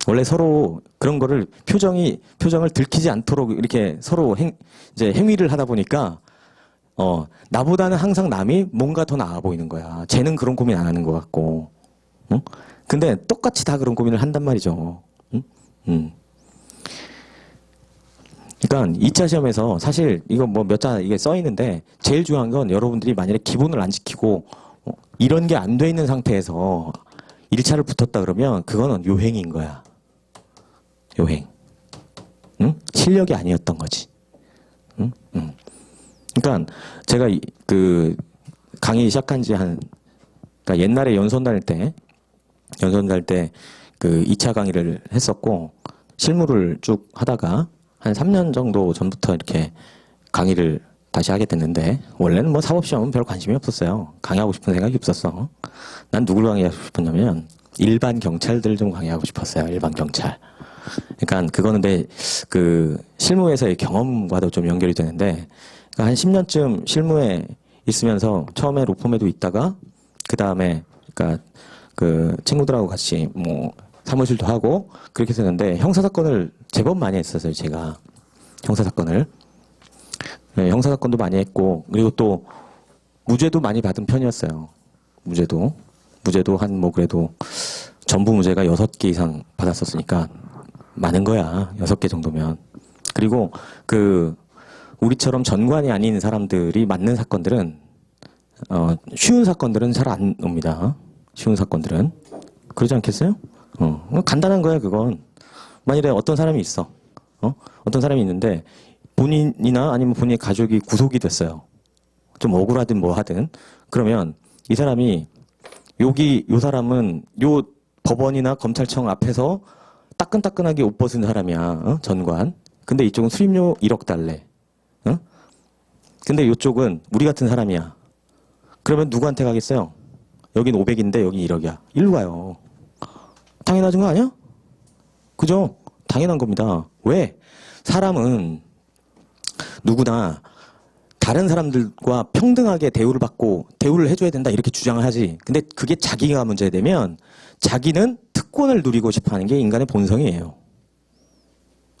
원래 서로 그런 거를 표정을 들키지 않도록 이렇게 서로 이제 행위를 하다 보니까 나보다는 항상 남이 뭔가 더 나아 보이는 거야. 쟤는 그런 고민 안 하는 것 같고. 근데 똑같이 다 그런 고민을 한단 말이죠. 그러니까 2차 시험에서 사실 이거 뭐 몇 자 이게 써 있는데 제일 중요한 건 여러분들이 만약에 기본을 안 지키고 이런 게 안 돼 있는 상태에서 1차를 붙었다 그러면 그거는 요행인 거야. 요행. 응? 실력이 아니었던 거지. 응? 그러니까 제가 그 강의 시작한 지 그러니까 옛날에 연수원 다닐 때 그 2차 강의를 했었고 실무를 쭉 하다가 한 3년 정도 전부터 이렇게 강의를 다시 하게 됐는데 원래는 뭐 사법시험은 별 관심이 없었어요. 강의하고 싶은 생각이 없었어. 난 누굴 강의하고 싶었냐면 일반 경찰들 좀 강의하고 싶었어요. 일반 경찰. 그러니까 그거는 그 실무에서의 경험과도 좀 연결이 되는데 그러니까 한 10년쯤 실무에 있으면서 처음에 로펌에도 있다가 그 다음에 그러니까 그 친구들하고 같이 뭐 사무실도 하고 그렇게 했었는데 형사사건을 제법 많이 했었어요. 제가 형사사건을. 네, 형사사건도 많이 했고 그리고 또 무죄도 많이 받은 편이었어요. 무죄도 한 뭐 그래도 전부 무죄가 6개 이상 받았었으니까 많은 거야. 6개 정도면. 그리고 그 우리처럼 전관이 아닌 사람들이 맞는 사건들은 쉬운 사건들은 잘 안 옵니다. 쉬운 사건들은. 그러지 않겠어요? 간단한 거야, 그건. 만일에 어떤 사람이 있어. 어떤 사람이 있는데 본인이나 아니면 본인의 가족이 구속이 됐어요. 좀 억울하든 뭐 하든. 그러면 이 사람이 요 사람은 요 법원이나 검찰청 앞에서 따끈따끈하게 옷 벗은 사람이야. 전관. 근데 이쪽은 수임료 1억 달래. 근데 이쪽은 우리 같은 사람이야. 그러면 누구한테 가겠어요? 여긴 500인데 여긴 1억이야. 일로 가요. 당연하신 거 아니야? 그죠? 당연한 겁니다. 왜? 사람은 누구나 다른 사람들과 평등하게 대우를 해줘야 된다 이렇게 주장을 하지. 근데 그게 자기가 문제되면 자기는 특권을 누리고 싶어 하는 게 인간의 본성이에요.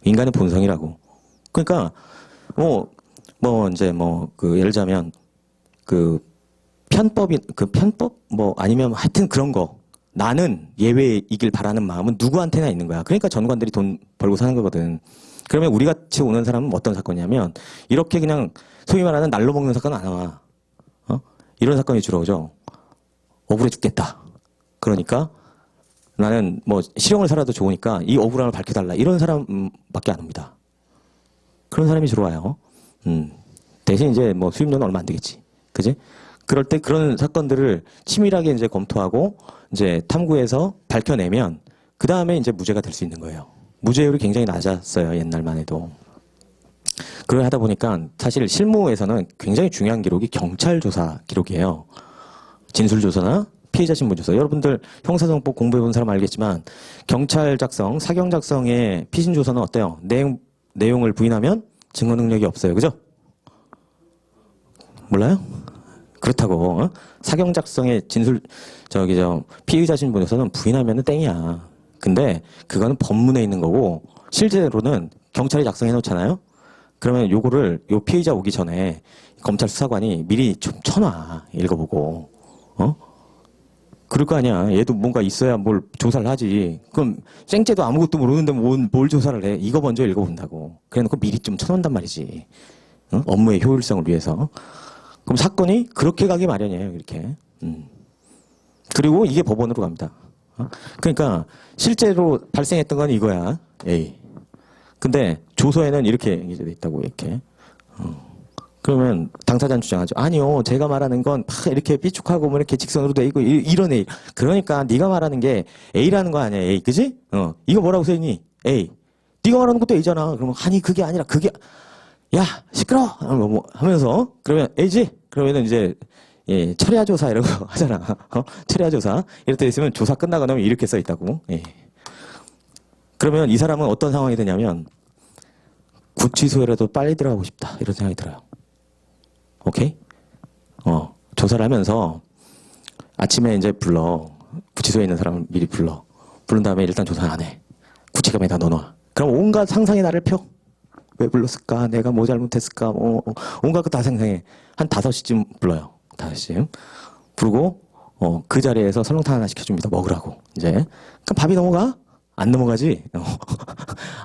인간의 본성이라고. 그러니까 예를 들자면 편법 뭐 아니면 하여튼 그런 거 나는 예외이길 바라는 마음은 누구한테나 있는 거야. 그러니까 전관들이 돈 벌고 사는 거거든. 그러면 우리 같이 오는 사람은 어떤 사건이냐면 이렇게 그냥 소위 말하는 날로 먹는 사건은 안 와. 이런 사건이 주로 오죠. 억울해 죽겠다. 그러니까 나는 뭐 실형을 살아도 좋으니까 이 억울함을 밝혀달라. 이런 사람밖에 안 옵니다. 그런 사람이 주로 와요. 대신 이제 뭐 수임료는 얼마 안 되겠지. 그지? 그럴 때 그런 사건들을 치밀하게 이제 검토하고 이제 탐구해서 밝혀내면 그 다음에 이제 무죄가 될 수 있는 거예요. 무죄율이 굉장히 낮았어요. 옛날만 해도. 그걸 하다 보니까 사실 실무에서는 굉장히 중요한 기록이 경찰 조사 기록이에요. 진술조사나 피해자 신분조사. 여러분들 형사정법 공부해본 사람 알겠지만 경찰 작성, 사경 작성의 피신조사는 어때요? 내용을 부인하면 증거 능력이 없어요. 그죠? 몰라요? 그렇다고 사경 작성의 피의자 신분조사는 부인하면 땡이야. 근데 그거는 법문에 있는 거고 실제로는 경찰이 작성해 놓잖아요. 그러면 요 피의자 오기 전에 검찰 수사관이 미리 좀 쳐놔. 읽어보고. 그럴 거 아니야. 얘도 뭔가 있어야 뭘 조사를 하지. 그럼 쌩째도 아무것도 모르는데 뭘 조사를 해. 이거 먼저 읽어본다고. 그래놓고 미리 좀 쳐놓는단 말이지. 업무의 효율성을 위해서. 그럼 사건이 그렇게 가기 마련이에요. 이렇게. 그리고 이게 법원으로 갑니다. 그러니까 실제로 발생했던 건 이거야. A. 근데 조서에는 이렇게 돼 있다고 이렇게. 그러면 당사자는 주장하죠. 아니요, 제가 말하는 건 막 이렇게 삐죽하고 뭐 이렇게 직선으로 돼 있고 이런 A. 그러니까 네가 말하는 게 A라는 거 아니야, A, 그지? 이거 뭐라고 써있니? A. 네가 말하는 것도 A잖아. 그러면 아니 그게 아니라 그게 야 시끄러. 뭐 하면서 그러면 A지? 그러면은 이제 예, 철야 조사 이런 거 하잖아. 철야 조사 이럴 때 있으면 조사 끝나고 나면 이렇게 써 있다고. 예. 그러면 이 사람은 어떤 상황이 되냐면 구치소에라도 빨리 들어가고 싶다 이런 생각이 들어요. 오케이? 조사를 하면서 아침에 이제 불러. 구치소에 있는 사람을 미리 불러. 부른 다음에 일단 조사 안 해. 구치감에다 넣어놔. 그럼 온갖 상상의 나를 펴. 왜 불렀을까? 내가 뭐 잘못했을까? 온갖 거 다 상상해. 한 5시쯤 불러요. 5시쯤. 부르고, 그 자리에서 설렁탕 하나 시켜줍니다. 먹으라고. 이제. 그럼 밥이 넘어가? 안 넘어가지?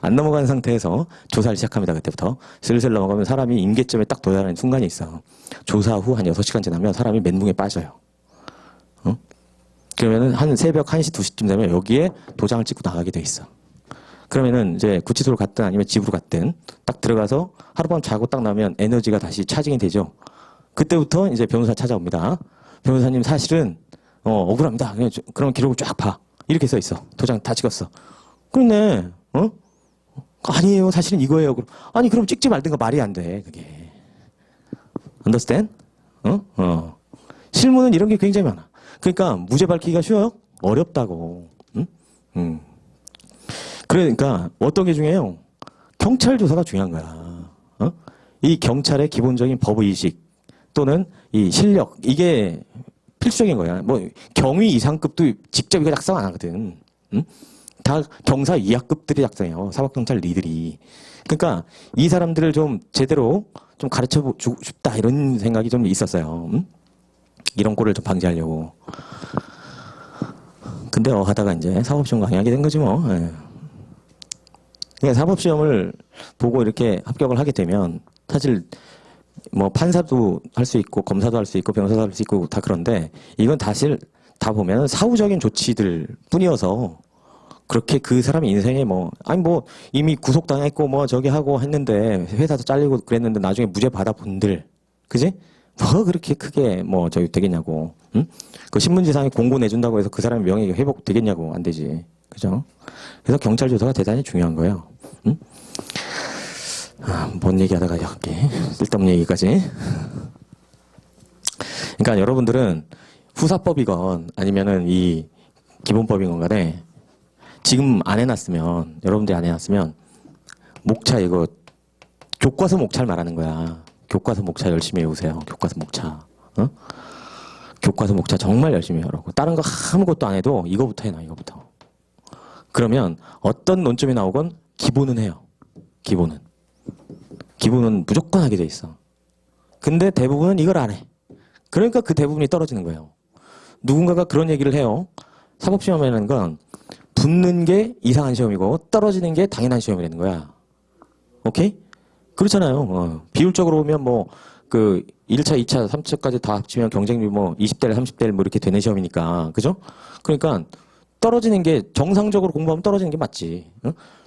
안 넘어가는 상태에서 조사를 시작합니다. 그때부터. 슬슬 넘어가면 사람이 임계점에 딱 도달하는 순간이 있어. 조사 후 한 6시간 지나면 사람이 멘붕에 빠져요. 그러면은 한 새벽 1시, 2시쯤 되면 여기에 도장을 찍고 나가게 돼 있어. 그러면은 이제 구치소를 갔든 아니면 집으로 갔든 딱 들어가서 하룻밤 자고 딱 나면 에너지가 다시 차징이 되죠. 그때부터 이제 변호사 찾아옵니다. 변호사님 사실은 억울합니다. 그럼 기록을 쫙 봐. 이렇게 써 있어. 도장 다 찍었어. 그렇네. 아니에요. 사실은 이거예요. 아니 그럼 찍지 말든가. 말이 안 돼. 그게. Understand? 실무는 이런 게 굉장히 많아. 그러니까 무죄 밝히기가 쉬워요? 어렵다고. 응? 그러니까 어떤 게 중요해요? 경찰 조사가 중요한 거야. 이 경찰의 기본적인 법의식 또는 이 실력 이게 필수적인 거야. 뭐 경위 이상급도 직접 이거 작성 안 하거든. 다 경사 이하급들이 작성해요. 사법경찰 리들이. 그러니까 이 사람들을 좀 제대로 좀 가르쳐 주고 싶다 이런 생각이 좀 있었어요. 이런 꼴을 좀 방지하려고. 근데 하다가 이제 사법시험 강의하게 된 거지 뭐. 예. 그러니까 사법시험을 보고 이렇게 합격을 하게 되면 사실 뭐 판사도 할 수 있고 검사도 할 수 있고 변호사도 할 수 있고 다 그런데 이건 사실 다 보면 사후적인 조치들 뿐이어서 그렇게 그 사람 인생에 뭐 아니 뭐 이미 구속당했고 뭐 저기 하고 했는데 회사도 잘리고 그랬는데 나중에 무죄 받아본들 그지? 뭐 그렇게 크게 뭐 저기 되겠냐고. 응? 그 신문지상에 공고 내준다고 해서 그 사람의 명예가 회복되겠냐고. 안 되지. 그죠? 그래서 경찰 조사가 대단히 중요한 거예요. 응? 뭔 얘기하다가 이렇게 쓸데없는 얘기까지. 그러니까 여러분들은 후사법이건 아니면은 이 기본법이건 간에 지금 안 해놨으면 여러분들이 안 해놨으면 목차 이거 교과서 목차를 말하는 거야. 교과서 목차 열심히 외우세요. 교과서 목차. 교과서 목차 정말 열심히 해라고. 다른 거 아무것도 안 해도 이거부터 해놔. 이거부터. 그러면 어떤 논점이 나오건 기본은 해요. 기본은 무조건 하게 돼 있어. 근데 대부분은 이걸 안 해. 그러니까 그 대부분이 떨어지는 거예요. 누군가가 그런 얘기를 해요. 사법시험이라는 건 붙는 게 이상한 시험이고 떨어지는 게 당연한 시험이라는 거야. 오케이? 그렇잖아요. 비율적으로 보면 뭐 그 1차, 2차, 3차까지 다 합치면 경쟁률 뭐 20대 30대 뭐 이렇게 되는 시험이니까. 그죠? 그러니까 떨어지는 게 정상적으로 공부하면 떨어지는 게 맞지.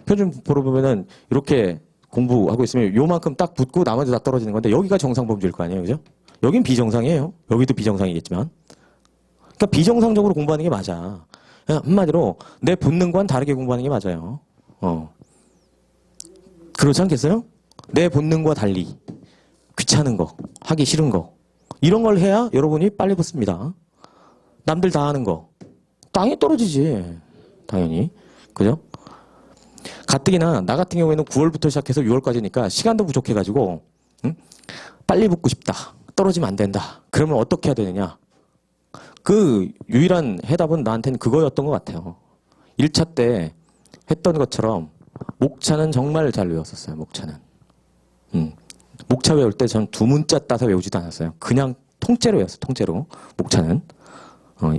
표준표로 보면은 이렇게 공부하고 있으면 요만큼 딱 붙고 나머지 다 떨어지는 건데 여기가 정상 범주일 거 아니에요. 그죠? 여긴 비정상이에요. 여기도 비정상이겠지만. 그러니까 비정상적으로 공부하는 게 맞아. 한마디로 내 본능과는 다르게 공부하는 게 맞아요. 그렇지 않겠어요? 내 본능과 달리 귀찮은 거, 하기 싫은 거 이런 걸 해야 여러분이 빨리 붙습니다. 남들 다 하는 거 땅에 떨어지지 당연히. 그죠? 가뜩이나 나 같은 경우에는 9월부터 시작해서 6월까지니까 시간도 부족해가지고 빨리 붙고 싶다. 떨어지면 안 된다. 그러면 어떻게 해야 되느냐. 그 유일한 해답은 나한테는 그거였던 것 같아요. 1차 때 했던 것처럼 목차는 정말 잘 외웠었어요. 목차는. 목차 외울 때 전 두 문자 따서 외우지도 않았어요. 그냥 통째로 외웠어요. 통째로. 목차는.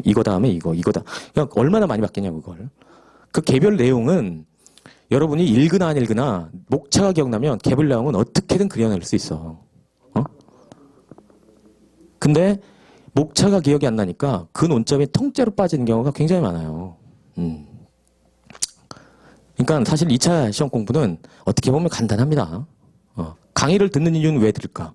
이거 다음에 이거 다. 그냥 얼마나 많이 바뀌냐고 그걸. 그 개별 내용은 여러분이 읽으나 안 읽으나 목차가 기억나면 개별 내용은 어떻게든 그려낼 수 있어. 근데 목차가 기억이 안 나니까 그 논점이 통째로 빠지는 경우가 굉장히 많아요. 그러니까 사실 2차 시험 공부는 어떻게 보면 간단합니다. 강의를 듣는 이유는 왜 들을까?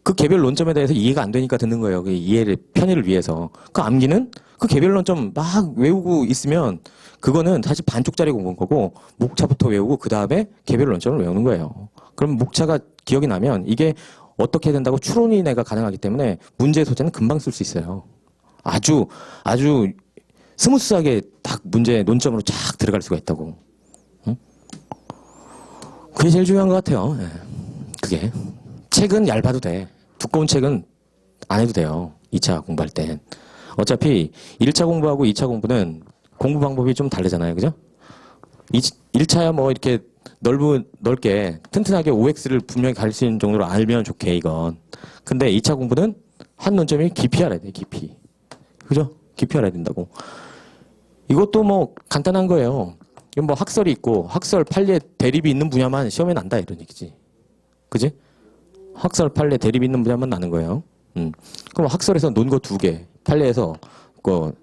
그 개별 논점에 대해서 이해가 안 되니까 듣는 거예요. 그 이해를, 편의를 위해서. 그 암기는 그 개별 논점 막 외우고 있으면 그거는 사실 반쪽짜리 공부인 거고 목차부터 외우고 그 다음에 개별 논점을 외우는 거예요. 그럼 목차가 기억이 나면 이게 어떻게 된다고 추론이 내가 가능하기 때문에 문제 소재는 금방 쓸 수 있어요. 아주 스무스하게 딱 문제 논점으로 쫙 들어갈 수가 있다고. 응? 그게 제일 중요한 것 같아요. 예. 그게. 책은 얇아도 돼. 두꺼운 책은 안 해도 돼요. 2차 공부할 땐. 어차피 1차 공부하고 2차 공부는 공부 방법이 좀 다르잖아요. 그죠? 1차야 뭐 이렇게 넓게 튼튼하게 OX를 분명히 가릴 수 있는 정도로 알면 좋게 이건. 근데 2차 공부는 한 논점이 깊이 알아야 돼. 깊이. 그죠? 깊이 알아야 된다고. 이것도 뭐 간단한 거예요. 이건 뭐 학설이 있고 학설 판례 대립이 있는 분야만 시험에 난다 이런 얘기지. 그지? 학설 판례 대립이 있는 분야만 나는 거예요. 그럼 학설에서 논 거 2개, 판례에서 그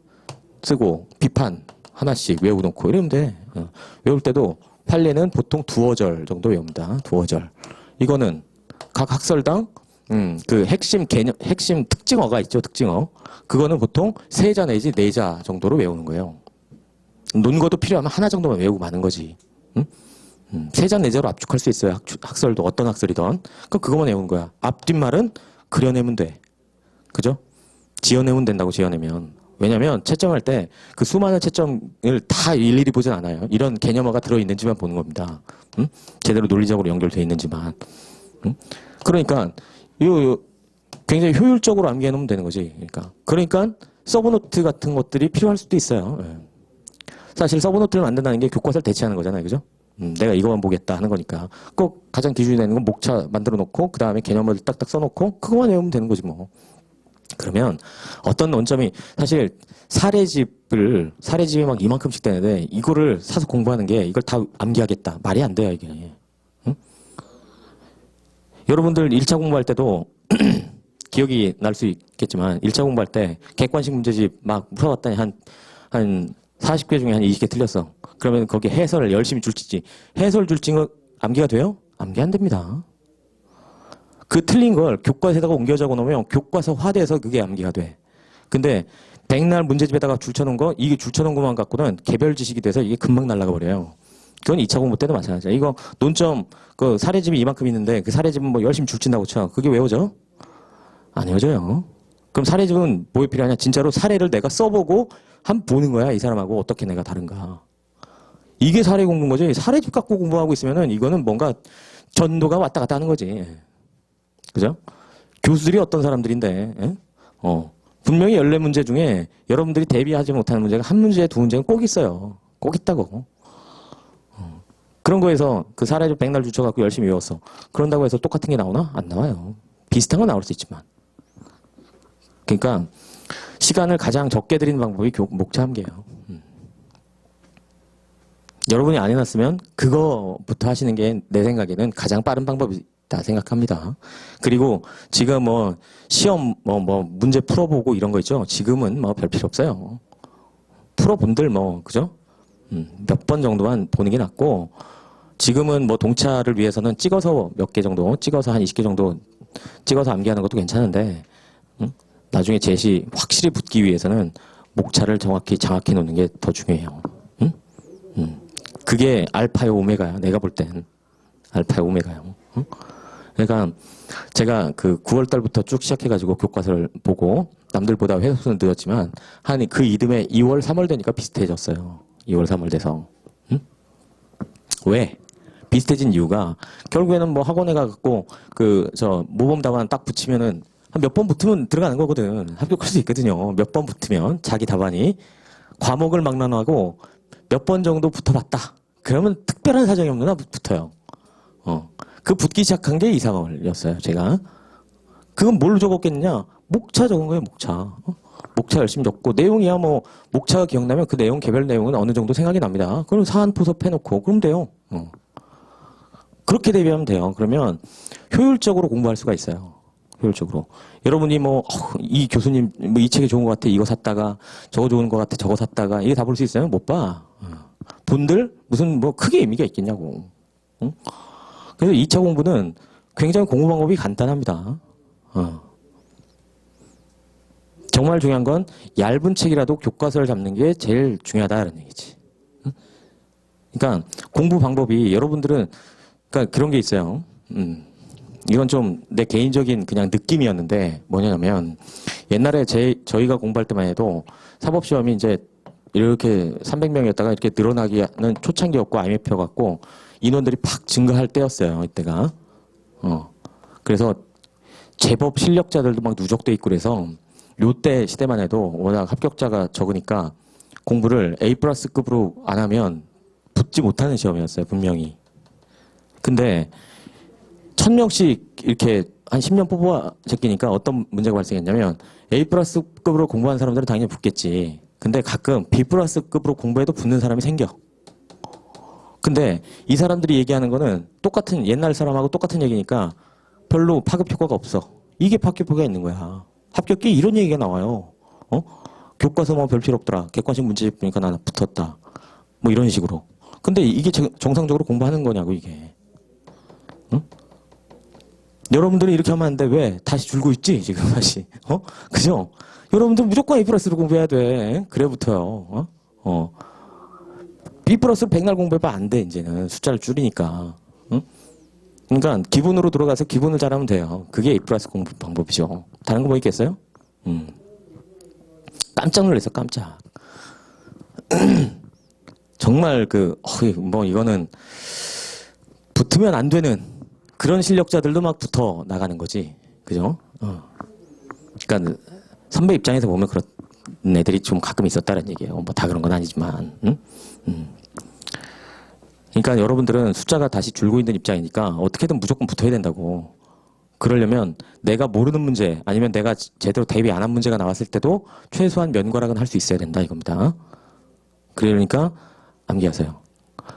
쓰고 비판 하나씩 외워놓고 이러면 돼. 외울 때도 판례는 보통 2어절 정도 외웁니다. 2어절. 이거는 각 학설당 그 핵심 개념, 핵심 특징어가 있죠. 특징어. 그거는 보통 3자 내지 4자 정도로 외우는 거예요. 논거도 필요하면 하나 정도만 외우고 마는 거지. 3자 4자로 압축할 수 있어요. 학설도 어떤 학설이든. 그럼 그거만 외우는 거야. 앞뒷말은 그려내면 돼. 그죠? 지어내면 된다고 지어내면. 왜냐면 채점할 때 그 수많은 채점을 다 일일이 보진 않아요. 이런 개념어가 들어있는지만 보는 겁니다. 제대로 논리적으로 연결되어 있는지만. 그러니까 굉장히 효율적으로 암기해 놓으면 되는 거지. 그러니까 서브노트 같은 것들이 필요할 수도 있어요. 사실 서브노트를 만든다는 게 교과서를 대체하는 거잖아요. 그죠? 내가 이거만 보겠다 하는 거니까. 꼭 가장 기준이 되는 건 목차 만들어 놓고 그 다음에 개념을 딱딱 써놓고 그거만 외우면 되는 거지 뭐. 그러면 어떤 논점이 사실 사례집이 막 이만큼씩 되는데 이거를 사서 공부하는 게 이걸 다 암기하겠다. 말이 안 돼요 이게. 응? 여러분들 1차 공부할 때도 기억이 날 수 있겠지만 1차 공부할 때 객관식 문제집 막 풀어봤더니 한 40개 중에 한 20개 틀렸어. 그러면 거기 해설을 열심히 줄치지. 해설 줄치는 암기가 돼요? 암기 안 됩니다. 그 틀린 걸 교과서에다가 옮겨 적어 놓으면 교과서화돼서 그게 암기가 돼. 근데 백날 문제집에다가 줄쳐놓은 거, 이게 줄쳐놓은 것만 갖고는 개별 지식이 돼서 이게 금방 날아가 버려요. 그건 2차 공부 때도 마찬가지야. 이거 논점, 그 사례집이 이만큼 있는데 그 사례집은 뭐 열심히 줄친다고 쳐. 그게 외워져? 안 외워져요. 그럼 사례집은 뭐에 필요하냐? 진짜로 사례를 내가 써보고 한번 보는 거야. 이 사람하고 어떻게 내가 다른가. 이게 사례 공부인 거지. 사례집 갖고 공부하고 있으면은 이거는 뭔가 전도가 왔다 갔다 하는 거지. 그죠? 교수들이 어떤 사람들인데, 예? 분명히 14문제 중에 여러분들이 대비하지 못하는 문제가 한 문제, 2문제는 꼭 있어요. 꼭 있다고. 그런 거에서 그 사례를 백날 주쳐갖고 열심히 외웠어. 그런다고 해서 똑같은 게 나오나? 안 나와요. 비슷한 건 나올 수 있지만. 그러니까 시간을 가장 적게 들이는 방법이 목차 암기예요. 여러분이 안 해놨으면 그거부터 하시는 게 내 생각에는 가장 빠른 방법이다 생각합니다. 그리고 지금 뭐 시험 뭐 문제 풀어보고 이런 거 있죠. 지금은 뭐 별 필요 없어요. 풀어본들 뭐 그죠? 몇 번 정도만 보는 게 낫고 지금은 뭐 동차를 위해서는 찍어서 몇 개 정도 찍어서 한 20개 정도 찍어서 암기하는 것도 괜찮은데 나중에 제시 확실히 붙기 위해서는 목차를 정확히 장악해 놓는 게 더 중요해요. 그게 알파요 오메가야. 내가 볼 땐 알파요 오메가요. 그러니까 제가 그 9월 달부터 쭉 시작해가지고 교과서를 보고 남들보다 회수는 늦었지만 한 그 이듬해 2월 3월 되니까 비슷해졌어요. 2월 3월 돼서. 왜? 비슷해진 이유가 결국에는 뭐 학원에 가갖고 모범 답안 딱 붙이면은 한 몇 번 붙으면 들어가는 거거든. 합격할 수 있거든요. 몇 번 붙으면 자기 답안이 과목을 막 나눠하고 몇 번 정도 붙어봤다. 그러면 특별한 사정이 없는 한 붙어요. 그 붙기 시작한 게 이상월이었어요. 제가. 그건 뭘로 적었겠느냐? 목차 적은 거예요. 목차. 목차 열심히 적고 내용이야 뭐 목차가 기억나면 그 내용 개별 내용은 어느 정도 생각이 납니다. 그럼 사안포섭 해놓고 그럼 돼요. 그렇게 대비하면 돼요. 그러면 효율적으로 공부할 수가 있어요. 효율적으로. 여러분이 이 교수님 뭐 이 책이 좋은 것 같아. 이거 샀다가 저거 좋은 것 같아. 저거 샀다가 이게 다 볼 수 있어요? 못 봐. 본들 무슨 뭐 크게 의미가 있겠냐고. 그래서 2차 공부는 굉장히 공부 방법이 간단합니다. 어. 정말 중요한 건 얇은 책이라도 교과서를 잡는 게 제일 중요하다는 얘기지. 응? 그러니까 공부 방법이 여러분들은 그러니까 그런 게 있어요. 이건 좀 내 개인적인 그냥 느낌이었는데 뭐냐면 옛날에 저희가 공부할 때만 해도 사법시험이 이제 이렇게 300명이었다가 이렇게 늘어나기는 초창기였고 IMF여갖고 인원들이 팍 증가할 때였어요. 이때가. 그래서 제법 실력자들도 막 누적돼 있고 그래서 요때 시대만 해도 워낙 합격자가 적으니까 공부를 A 플러스급으로 안 하면 붙지 못하는 시험이었어요. 분명히. 근데 1000명씩 이렇게 한 10년 뽑아 제끼니까 어떤 문제가 발생했냐면 A 플러스급으로 공부한 사람들은 당연히 붙겠지. 근데 가끔 B 플러스급으로 공부해도 붙는 사람이 생겨. 근데 이 사람들이 얘기하는 거는 똑같은 옛날 사람하고 똑같은 얘기니까 별로 파급 효과가 없어. 이게 파급 효과가 있는 거야. 합격기 이런 얘기가 나와요. 교과서 뭐 별 필요 없더라. 객관식 문제집 보니까 나는 붙었다. 뭐 이런 식으로. 근데 이게 정상적으로 공부하는 거냐고 이게. 응? 여러분들은 이렇게 하면 안 돼. 왜? 다시 줄고 있지 지금 다시. 그죠? 여러분들 무조건 A 플러스로 공부해야 돼. 그래 붙어요. B 플러스로 백날 공부해봐 안 돼 이제는 숫자를 줄이니까. 응? 그러니까 기본으로 들어가서 기본을 잘하면 돼요. 그게 A 플러스 공부 방법이죠. 다른 거 뭐 있겠어요? 깜짝 놀랐어 깜짝. 정말 뭐 이거는 붙으면 안 되는 그런 실력자들도 막 붙어 나가는 거지. 그죠? 그러니까 선배 입장에서 보면 그런 애들이 좀 가끔 있었다는 얘기예요. 뭐 다 그런 건 아니지만. 응? 그러니까 여러분들은 숫자가 다시 줄고 있는 입장이니까 어떻게든 무조건 붙어야 된다고. 그러려면 내가 모르는 문제 아니면 내가 제대로 대비 안 한 문제가 나왔을 때도 최소한 면과락은 할 수 있어야 된다 이겁니다. 그러니까 암기하세요.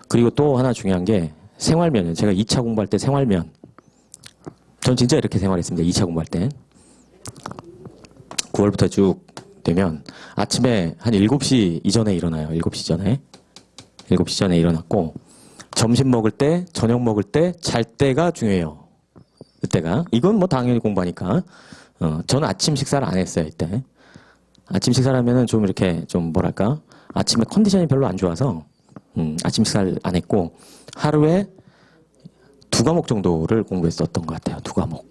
그리고 또 하나 중요한 게 생활면이에요. 제가 2차 공부할 때 생활면. 전 진짜 이렇게 생활했습니다. 2차 공부할 때. 9월부터 쭉 되면 아침에 한 7시 이전에 일어나요. 7시 전에. 7시 전에 일어났고 점심 먹을 때, 저녁 먹을 때, 잘 때가 중요해요. 그때가. 이건 뭐 당연히 공부하니까. 저는 아침 식사를 안 했어요, 이때. 아침 식사를 하면은 좀 이렇게 좀 뭐랄까. 아침에 컨디션이 별로 안 좋아서, 아침 식사를 안 했고, 하루에 2과목 정도를 공부했었던 것 같아요. 2과목.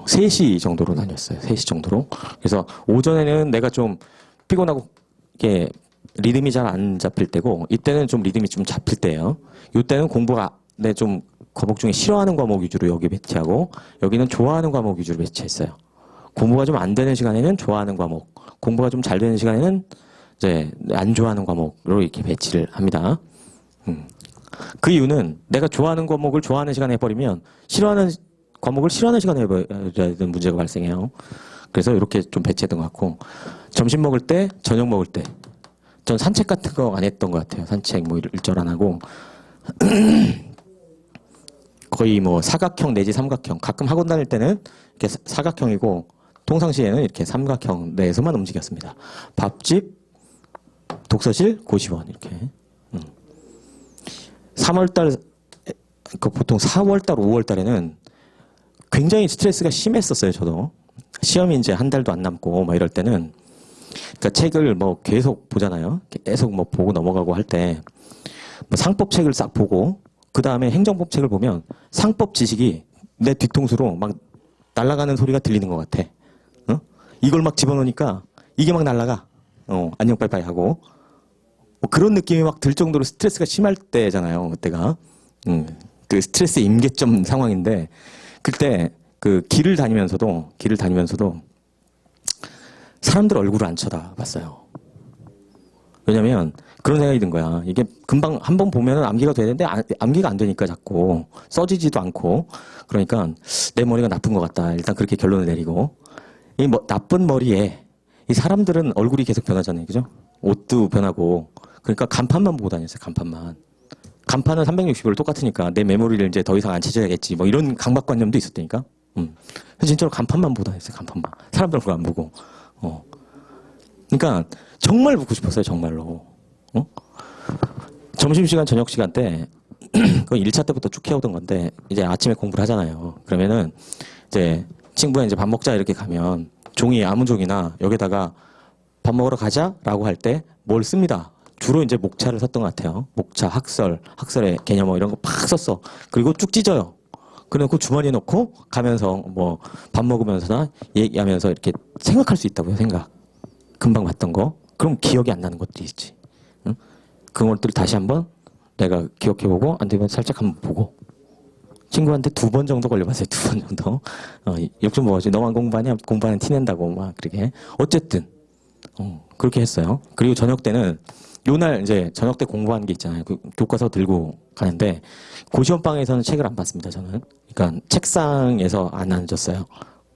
3시 정도로 다녔어요. 3시 정도로. 그래서 오전에는 내가 좀 피곤하고, 이게 리듬이 잘 안 잡힐 때고, 이때는 좀 리듬이 좀 잡힐 때예요. 이때는 공부가 좀 과목 중에 싫어하는 과목 위주로 여기 배치하고, 여기는 좋아하는 과목 위주로 배치했어요. 공부가 좀 안 되는 시간에는 좋아하는 과목, 공부가 좀 잘 되는 시간에는 이제 안 좋아하는 과목으로 이렇게 배치를 합니다. 그 이유는 내가 좋아하는 과목을 좋아하는 시간에 해버리면 싫어하는 과목을 싫어하는 시간에 해버려야 되는 문제가 발생해요. 그래서 이렇게 좀 배치했던 것 같고, 점심 먹을 때, 저녁 먹을 때, 전 산책 같은 거 안 했던 것 같아요. 산책 뭐 일절 안 하고 거의 뭐 사각형 내지 삼각형. 가끔 학원 다닐 때는 이렇게 사각형이고 평상시에는 이렇게 삼각형 내에서만 움직였습니다. 밥집, 독서실, 고시원 이렇게. 3월달, 보통 4월달, 5월달에는 굉장히 스트레스가 심했었어요. 저도 시험이 이제 한 달도 안 남고 막 이럴 때는. 그러니까 책을 뭐 계속 보잖아요. 계속 뭐 보고 넘어가고 할 때 뭐 상법 책을 싹 보고 그 다음에 행정법 책을 보면 상법 지식이 내 뒤통수로 막 날아가는 소리가 들리는 것 같아. 이걸 막 집어넣으니까 이게 막 날아가. 안녕 빠이빠이 하고 뭐 그런 느낌이 막 들 정도로 스트레스가 심할 때잖아요. 그때가 그 스트레스 임계점 상황인데 그때 그 길을 다니면서도 사람들 얼굴을 안 쳐다봤어요. 왜냐면 그런 생각이 든 거야. 이게 금방 한번 보면은 암기가 돼야 되는데 암기가 안 되니까 자꾸 써지지도 않고 그러니까 내 머리가 나쁜 것 같다. 일단 그렇게 결론을 내리고 이 나쁜 머리에 이 사람들은 얼굴이 계속 변하잖아요. 그죠? 옷도 변하고 그러니까 간판만 보고 다녔어요. 간판만. 간판은 360일 똑같으니까 내 메모리를 이제 더 이상 안 찾아야겠지. 뭐 이런 강박관념도 있었다니까. 진짜로 간판만 보고 다녔어요. 간판만. 사람들 얼굴 안 보고. 그러니까 정말 붙고 싶었어요. 정말로. 점심시간, 저녁시간 때 그건 1차 때부터 쭉 해오던 건데 이제 아침에 공부를 하잖아요. 그러면은 이제 친구가 이제 밥 먹자 이렇게 가면 종이 아무 종이나 여기다가 밥 먹으러 가자라고 할 때 뭘 씁니다. 주로 이제 목차를 썼던 것 같아요. 목차, 학설, 학설의 개념 뭐 이런 거 팍 썼어. 그리고 쭉 찢어요. 그래놓고 주머니에 넣고 가면서 뭐 밥 먹으면서나 얘기하면서 이렇게 생각할 수 있다고요. 생각. 금방 봤던 거. 그럼 기억이 안 나는 것도 있지. 응? 그것들을 다시 한번 내가 기억해보고 안 되면 살짝 한번 보고. 친구한테 2번 정도 걸려봤어요. 2번 정도. 욕 좀 먹었지. 너만 공부하냐? 공부하는 티 낸다고 막 그렇게. 어쨌든 그렇게 했어요. 그리고 저녁 때는 요날 이제 저녁 때 공부하는 게 있잖아요. 그 교과서 들고 가는데 고시원방에서는 책을 안 봤습니다. 저는. 그러니까 책상에서 안 앉았어요.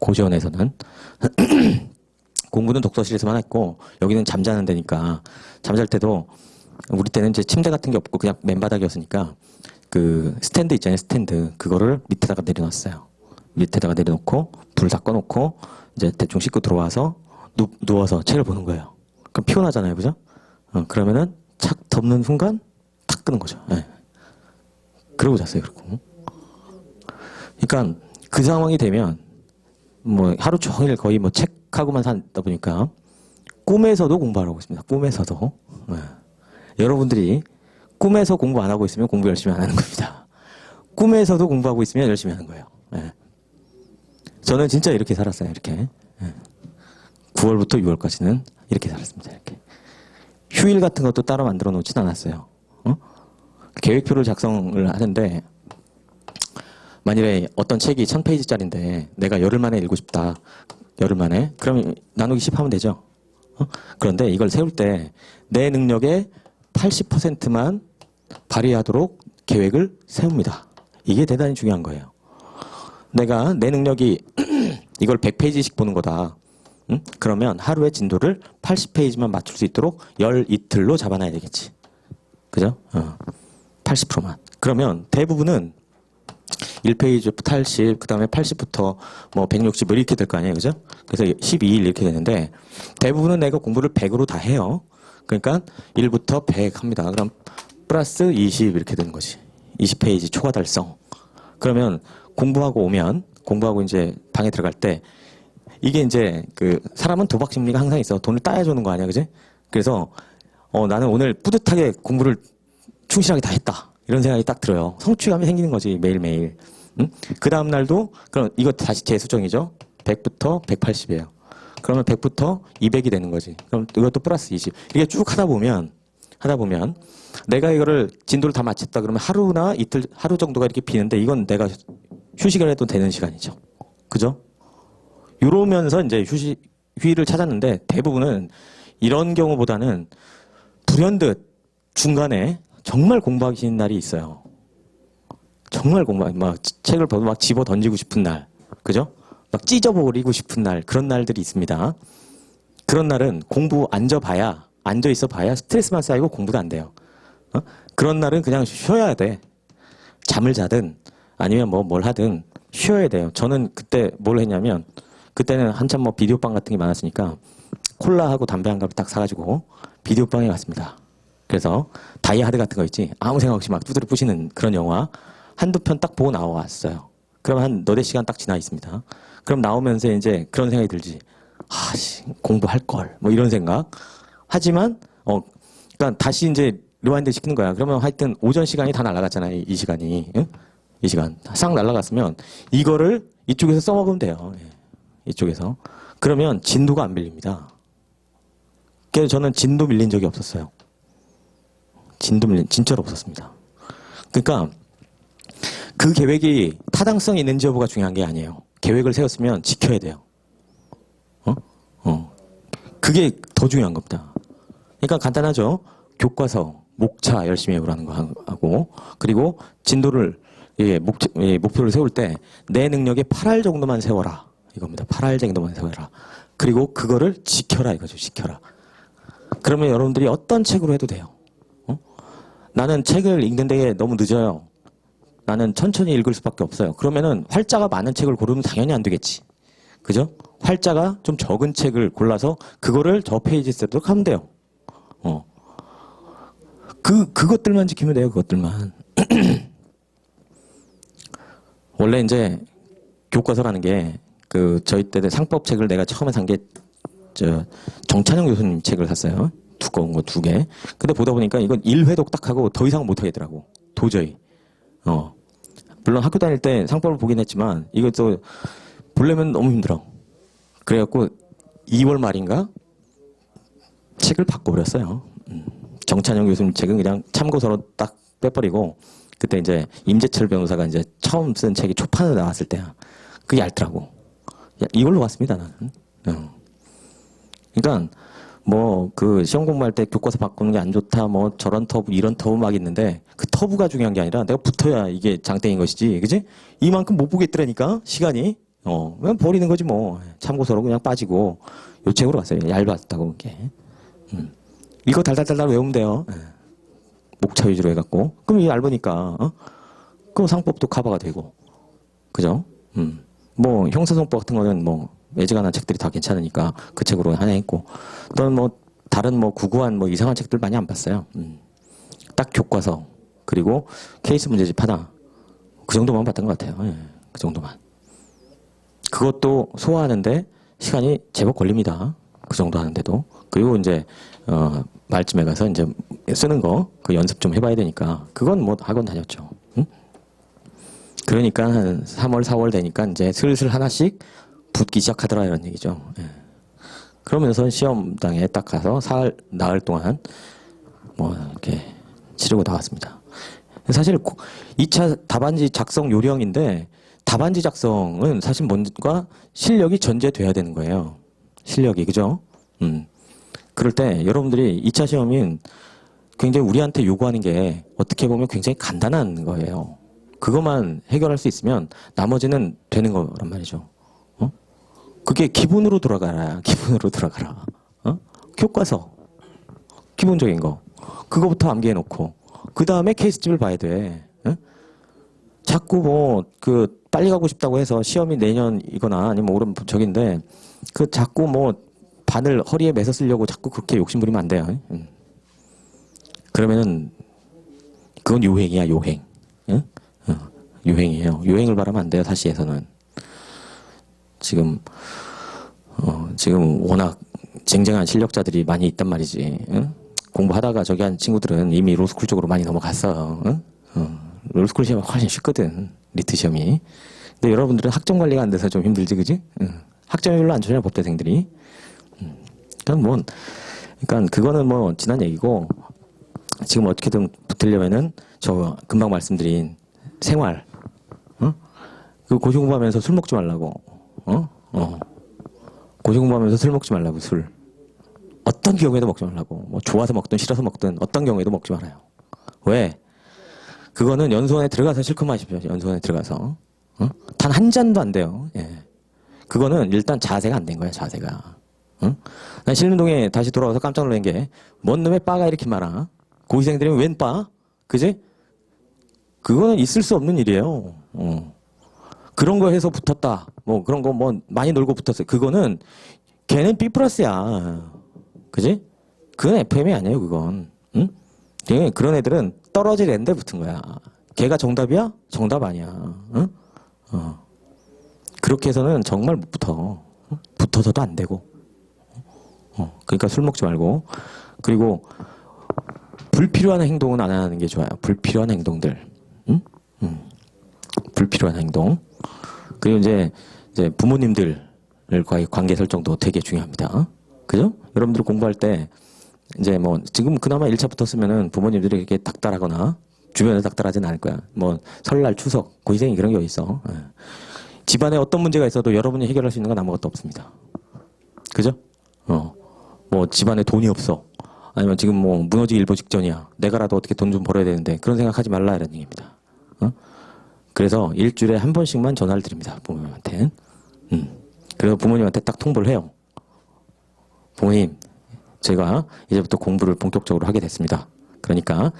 고시원에서는. 공부는 독서실에서만 했고 여기는 잠자는 데니까 잠잘 때도 우리 때는 이제 침대 같은 게 없고 그냥 맨바닥이었으니까 그 스탠드 있잖아요. 스탠드. 그거를 밑에다가 내려놨어요. 밑에다가 내려놓고 불 다 꺼놓고 이제 대충 씻고 들어와서 누워서 책을 보는 거예요. 그럼 피곤하잖아요. 그죠? 그러면은 착 덮는 순간 탁 끄는 거죠. 네. 그러고 잤어요. 그러고. 그러니까 그 상황이 되면 뭐 하루 종일 거의 뭐 책하고만 살다 보니까 꿈에서도 공부하라고 있습니다. 꿈에서도. 네. 여러분들이 꿈에서 공부 안 하고 있으면 공부 열심히 안 하는 겁니다. 꿈에서도 공부하고 있으면 열심히 하는 거예요. 네. 저는 진짜 이렇게 살았어요. 이렇게. 네. 9월부터 6월까지는 이렇게 살았습니다. 이렇게. 휴일 같은 것도 따로 만들어 놓진 않았어요. 계획표를 작성을 하는데 만일에 어떤 책이 1000페이지짜리인데 내가 열흘 만에 읽고 싶다. 열흘 만에. 그럼 나누기 10 하면 되죠. 그런데 이걸 세울 때 내 능력의 80%만 발휘하도록 계획을 세웁니다. 이게 대단히 중요한 거예요. 내가 내 능력이 이걸 100페이지씩 보는 거다. 그러면 하루의 진도를 80페이지만 맞출 수 있도록 열 이틀로 잡아놔야 되겠지. 그죠? 80%만. 그러면 대부분은 1페이지부터 80, 그 다음에 80부터 뭐 160 이렇게 될 거 아니에요. 그죠? 그래서 12일 이렇게 되는데 대부분은 내가 공부를 100으로 다 해요. 그러니까 1부터 100 합니다. 그럼 플러스 20 이렇게 되는 거지. 20페이지 초과 달성. 그러면 공부하고 이제 방에 들어갈 때 이게 이제 그 사람은 도박 심리가 항상 있어. 돈을 따야 주는 거 아니야. 그지? 그래서 나는 오늘 뿌듯하게 공부를 충실하게 다 했다. 이런 생각이 딱 들어요. 성취감이 생기는 거지. 매일매일. 응? 그 다음 날도 그럼 이거 다시 재수정이죠. 100부터 180이에요. 그러면 100부터 200이 되는 거지. 그럼 이것도 플러스 20. 이게 쭉 하다 보면 내가 이거를 진도를 다 마쳤다 그러면 하루나 이틀, 하루 정도가 이렇게 비는데 이건 내가 휴식을 해도 되는 시간이죠. 그죠? 이러면서 이제 휴일을 찾았는데 대부분은 이런 경우보다는 불현듯 중간에 정말 공부하기 싫은 날이 있어요. 정말 막 책을 막 집어 던지고 싶은 날. 그죠? 막 찢어버리고 싶은 날. 그런 날들이 있습니다. 그런 날은 공부 앉아 있어 봐야 스트레스만 쌓이고 공부도 안 돼요. 그런 날은 그냥 쉬어야 돼. 잠을 자든 아니면 뭘 하든 쉬어야 돼요. 저는 그때 뭘 했냐면 그때는 한참 뭐 비디오방 같은 게 많았으니까 콜라하고 담배 한 갑을 딱 사가지고 비디오방에 갔습니다. 그래서 다이하드 같은 거 있지. 아무 생각 없이 막 두드려 부시는 그런 영화 한두 편 딱 보고 나왔어요. 그럼 한 너댓 시간 딱 지나 있습니다. 그럼 나오면서 이제 그런 생각이 들지. 공부할 걸. 뭐 이런 생각. 하지만 그러니까 다시 이제 리와인드 시키는 거야. 그러면 하여튼 오전 시간이 다 날아갔잖아요. 이 시간이. 응? 이 시간 싹 날아갔으면 이거를 이쪽에서 써먹으면 돼요. 이쪽에서. 그러면 진도가 안 밀립니다. 그래서 저는 진도 밀린 적이 없었어요. 진짜로 없었습니다. 그러니까 그 계획이 타당성이 있는지 여부가 중요한 게 아니에요. 계획을 세웠으면 지켜야 돼요. 그게 더 중요한 겁니다. 그러니까 간단하죠. 교과서, 목차 열심히 해보라는 거 하고, 그리고 진도를, 목표를 세울 때 내 능력의 8할 정도만 세워라. 이겁니다. 8할 정도만 세워라. 그리고 그거를 지켜라 이거죠. 지켜라. 그러면 여러분들이 어떤 책으로 해도 돼요. 나는 책을 읽는 데 너무 늦어요. 나는 천천히 읽을 수밖에 없어요. 그러면은 활자가 많은 책을 고르면 당연히 안 되겠지. 그죠? 활자가 좀 적은 책을 골라서 그거를 저 페이지 쓰도록 하면 돼요. 그것들만 지키면 돼요. 그것들만. 원래 이제 교과서라는 게 그 저희 때 상법 책을 내가 처음에 산 게 정찬영 교수님 책을 샀어요. 두꺼운 거 2개. 근데 보다 보니까 이건 1회독 딱 하고 더 이상 못 하겠더라고. 도저히. 물론 학교 다닐 때 상법을 보긴 했지만 이것도 보려면 너무 힘들어. 그래갖고 2월 말인가 책을 바꿔버렸어요. 정찬영 교수님 책은 그냥 참고서로 딱 빼버리고 그때 이제 임재철 변호사가 이제 처음 쓴 책이 초판으로 나왔을 때야. 그게 얇더라고. 이걸로 갔습니다, 나는. 그러니까 뭐 그 시험 공부할 때 교과서 바꾸는 게 안 좋다, 뭐 저런 터부 이런 터부 막 있는데 그 터부가 중요한 게 아니라 내가 붙어야 이게 장땡인 것이지, 그지? 이만큼 못 보겠더라니까 시간이. 그냥 버리는 거지 뭐. 참고서로 그냥 빠지고 요 책으로 갔어요. 얇았다고 그게. 이거 달달달달 외우면 돼요. 목차 위주로 해갖고. 그럼 이게 얇으니까 그럼 상법도 커버가 되고, 그죠? 뭐 형사소송법 같은 거는 뭐 애지간한 책들이 다 괜찮으니까 그 책으로 하나 했고, 또는 뭐 다른 뭐 구구한 뭐 이상한 책들 많이 안 봤어요. 딱 교과서 그리고 케이스 문제집 하나, 그 정도만 봤던 것 같아요. 그 정도만. 그것도 소화하는데 시간이 제법 걸립니다. 그 정도 하는데도. 그리고 이제 말쯤에 가서 이제 쓰는 거 그 연습 좀 해봐야 되니까 그건 뭐 학원 다녔죠. 그러니까 한 3월 4월 되니까 이제 슬슬 하나씩 붙기 시작하더라 이런 얘기죠. 그러면서 시험장에 딱 가서 나흘 동안 뭐 이렇게 치르고 나왔습니다. 사실 2차 답안지 작성 요령인데, 답안지 작성은 사실 뭔가 실력이 전제돼야 되는 거예요. 실력이, 그죠? 그럴 때 여러분들이 2차 시험인 굉장히 우리한테 요구하는 게 어떻게 보면 굉장히 간단한 거예요. 그것만 해결할 수 있으면 나머지는 되는 거란 말이죠. 그게 기본으로 돌아가라. 기본으로 돌아가라. 교과서. 기본적인 거. 그거부터 암기해 놓고 그 다음에 케이스집을 봐야 돼. 자꾸 뭐 빨리 가고 싶다고 해서 시험이 내년이거나 아니면 올해 저긴데 자꾸 뭐 바늘 허리에 매서 쓰려고 자꾸 그렇게 욕심 부리면 안 돼요. 그러면은 그건 유행이야, 유행. 유행이에요. 유행을 바라면 안 돼요, 사시에서는. 지금 워낙 쟁쟁한 실력자들이 많이 있단 말이지. 공부하다가 저기 한 친구들은 이미 로스쿨 쪽으로 많이 넘어갔어. 로스쿨 시험이 훨씬 쉽거든, 리트 시험이. 근데 여러분들은 학점 관리가 안 돼서 좀 힘들지, 그지? 학점이 별로 안 좋잖아요, 법대생들이. 그러니까 그거는 뭐 지난 얘기고, 지금 어떻게든 붙으려면은 저 금방 말씀드린 생활, 그 고시 공부하면서 술 먹지 말라고, 고시 공부하면서 술 먹지 말라고, 술. 어떤 경우에도 먹지 말라고. 뭐 좋아서 먹든 싫어서 먹든 어떤 경우에도 먹지 말아요. 왜? 그거는 연수원에 들어가서 실컷 마십시오. 연수원에 들어가서. 단 한 잔도 안 돼요. 예. 그거는 일단 자세가 안 된 거야, 자세가. 난 신림동에 다시 돌아와서 깜짝 놀란 게, 뭔 놈의 바가 이렇게 많아? 고시생들이 웬 바? 그지? 그거는 있을 수 없는 일이에요. 그런 거 해서 붙었다. 뭐 그런 거 뭐 많이 놀고 붙었어요. 그거는 걔는 B 플러스야. 그지? 그건 FM이 아니에요, 그건. 응? 그런 애들은 떨어질 애인데 붙은 거야. 걔가 정답이야? 정답 아니야. 응? 그렇게 해서는 정말 못 붙어. 붙어서도 안 되고. 그러니까 술 먹지 말고. 그리고 불필요한 행동은 안 하는 게 좋아요. 불필요한 행동들. 불필요한 행동. 그리고 이제 부모님들과의 관계 설정도 되게 중요합니다. 그죠? 여러분들 공부할 때 이제 뭐 지금 그나마 1차 붙었으면은 부모님들이 이렇게 닥달하거나 주변에 닥달하진 않을 거야. 뭐 설날 추석 고시생이 그런 게 있어. 집안에 어떤 문제가 있어도 여러분이 해결할 수 있는 건 아무것도 없습니다. 그죠? 뭐 집안에 돈이 없어. 아니면 지금 뭐 무너지기 일보 직전이야. 내가라도 어떻게 돈 좀 벌어야 되는데 그런 생각하지 말라 이런 얘기입니다. 그래서 일주일에 한 번씩만 전화를 드립니다. 부모님한테. 그래서 부모님한테 딱 통보를 해요. 부모님, 제가 이제부터 공부를 본격적으로 하게 됐습니다. 그러니까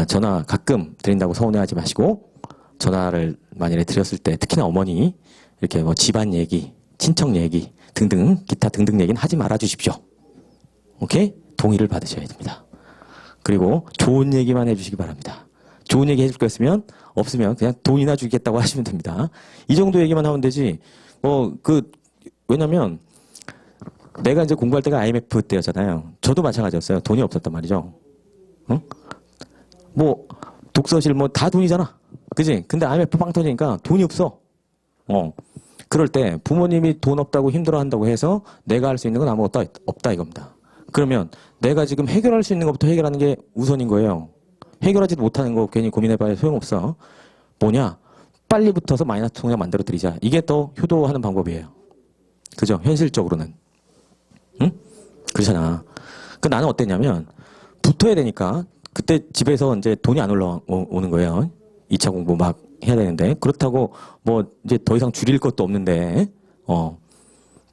전화 가끔 드린다고 서운해하지 마시고, 전화를 만일에 드렸을 때 특히나 어머니 이렇게 뭐 집안 얘기, 친척 얘기 등등 기타 등등 얘기는 하지 말아 주십시오. 오케이? 동의를 받으셔야 됩니다. 그리고 좋은 얘기만 해주시기 바랍니다. 좋은 얘기 해줄 거 있으면 없으면 그냥 돈이나 주겠다고 하시면 됩니다. 이 정도 얘기만 하면 되지 왜냐면 내가 이제 공부할 때가 IMF 때였잖아요. 저도 마찬가지였어요. 돈이 없었단 말이죠. 어? 뭐 독서실 뭐 다 돈이잖아. 그지? 근데 IMF 빵 터지니까 돈이 없어. 그럴 때 부모님이 돈 없다고 힘들어한다고 해서 내가 할 수 있는 건 아무것도 없다 이겁니다. 그러면 내가 지금 해결할 수 있는 것부터 해결하는 게 우선인 거예요. 해결하지도 못하는 거 괜히 고민해봐야 소용없어. 뭐냐? 빨리 붙어서 마이너스 통장 만들어 드리자. 이게 더 효도하는 방법이에요. 그죠? 현실적으로는. 응? 그렇잖아. 나는 어땠냐면 붙어야 되니까 그때 집에서 이제 돈이 안 올라오는 거예요. 2차 공부 막 해야 되는데 그렇다고 뭐 이제 더 이상 줄일 것도 없는데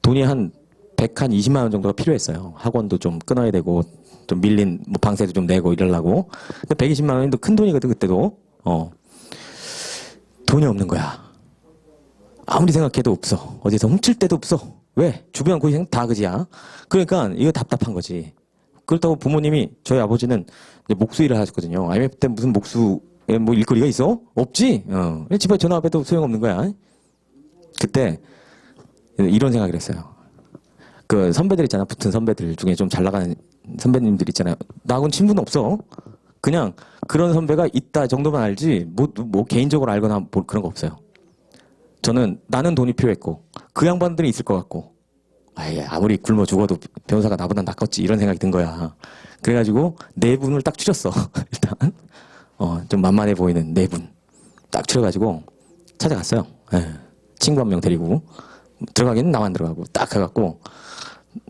돈이 한 120만 원 정도가 필요했어요. 학원도 좀 끊어야 되고 좀 밀린 뭐 방세도 좀 내고 이러려고. 근데 120만 원도 큰 돈이거든 그때도. 돈이 없는 거야. 아무리 생각해도 없어. 어디서 훔칠 데도 없어. 왜? 주변 고생 다 그지야. 그러니까 이거 답답한 거지. 그렇다고 부모님이 저희 아버지는 이제 목수 일을 하셨거든요. IMF 때 무슨 목수에 뭐 일거리가 있어? 없지. 집에 전화해도 소용없는 거야. 그때 이런 생각을 했어요. 그 선배들 있잖아. 붙은 선배들 중에 좀 잘 나가는 선배님들 있잖아요. 나하고는 친분은 없어. 그냥 그런 선배가 있다 정도만 알지 뭐 개인적으로 알거나 뭐 그런 거 없어요. 나는 돈이 필요했고 그 양반들이 있을 것 같고 아무리 굶어 죽어도 변호사가 나보다 낫겠지 이런 생각이 든 거야. 그래가지고 네 분을 딱 추렸어. 일단 좀 만만해 보이는 네 분 딱 추려가지고 찾아갔어요. 친구 한 명 데리고 들어가기는 나만 들어가고 딱 해갖고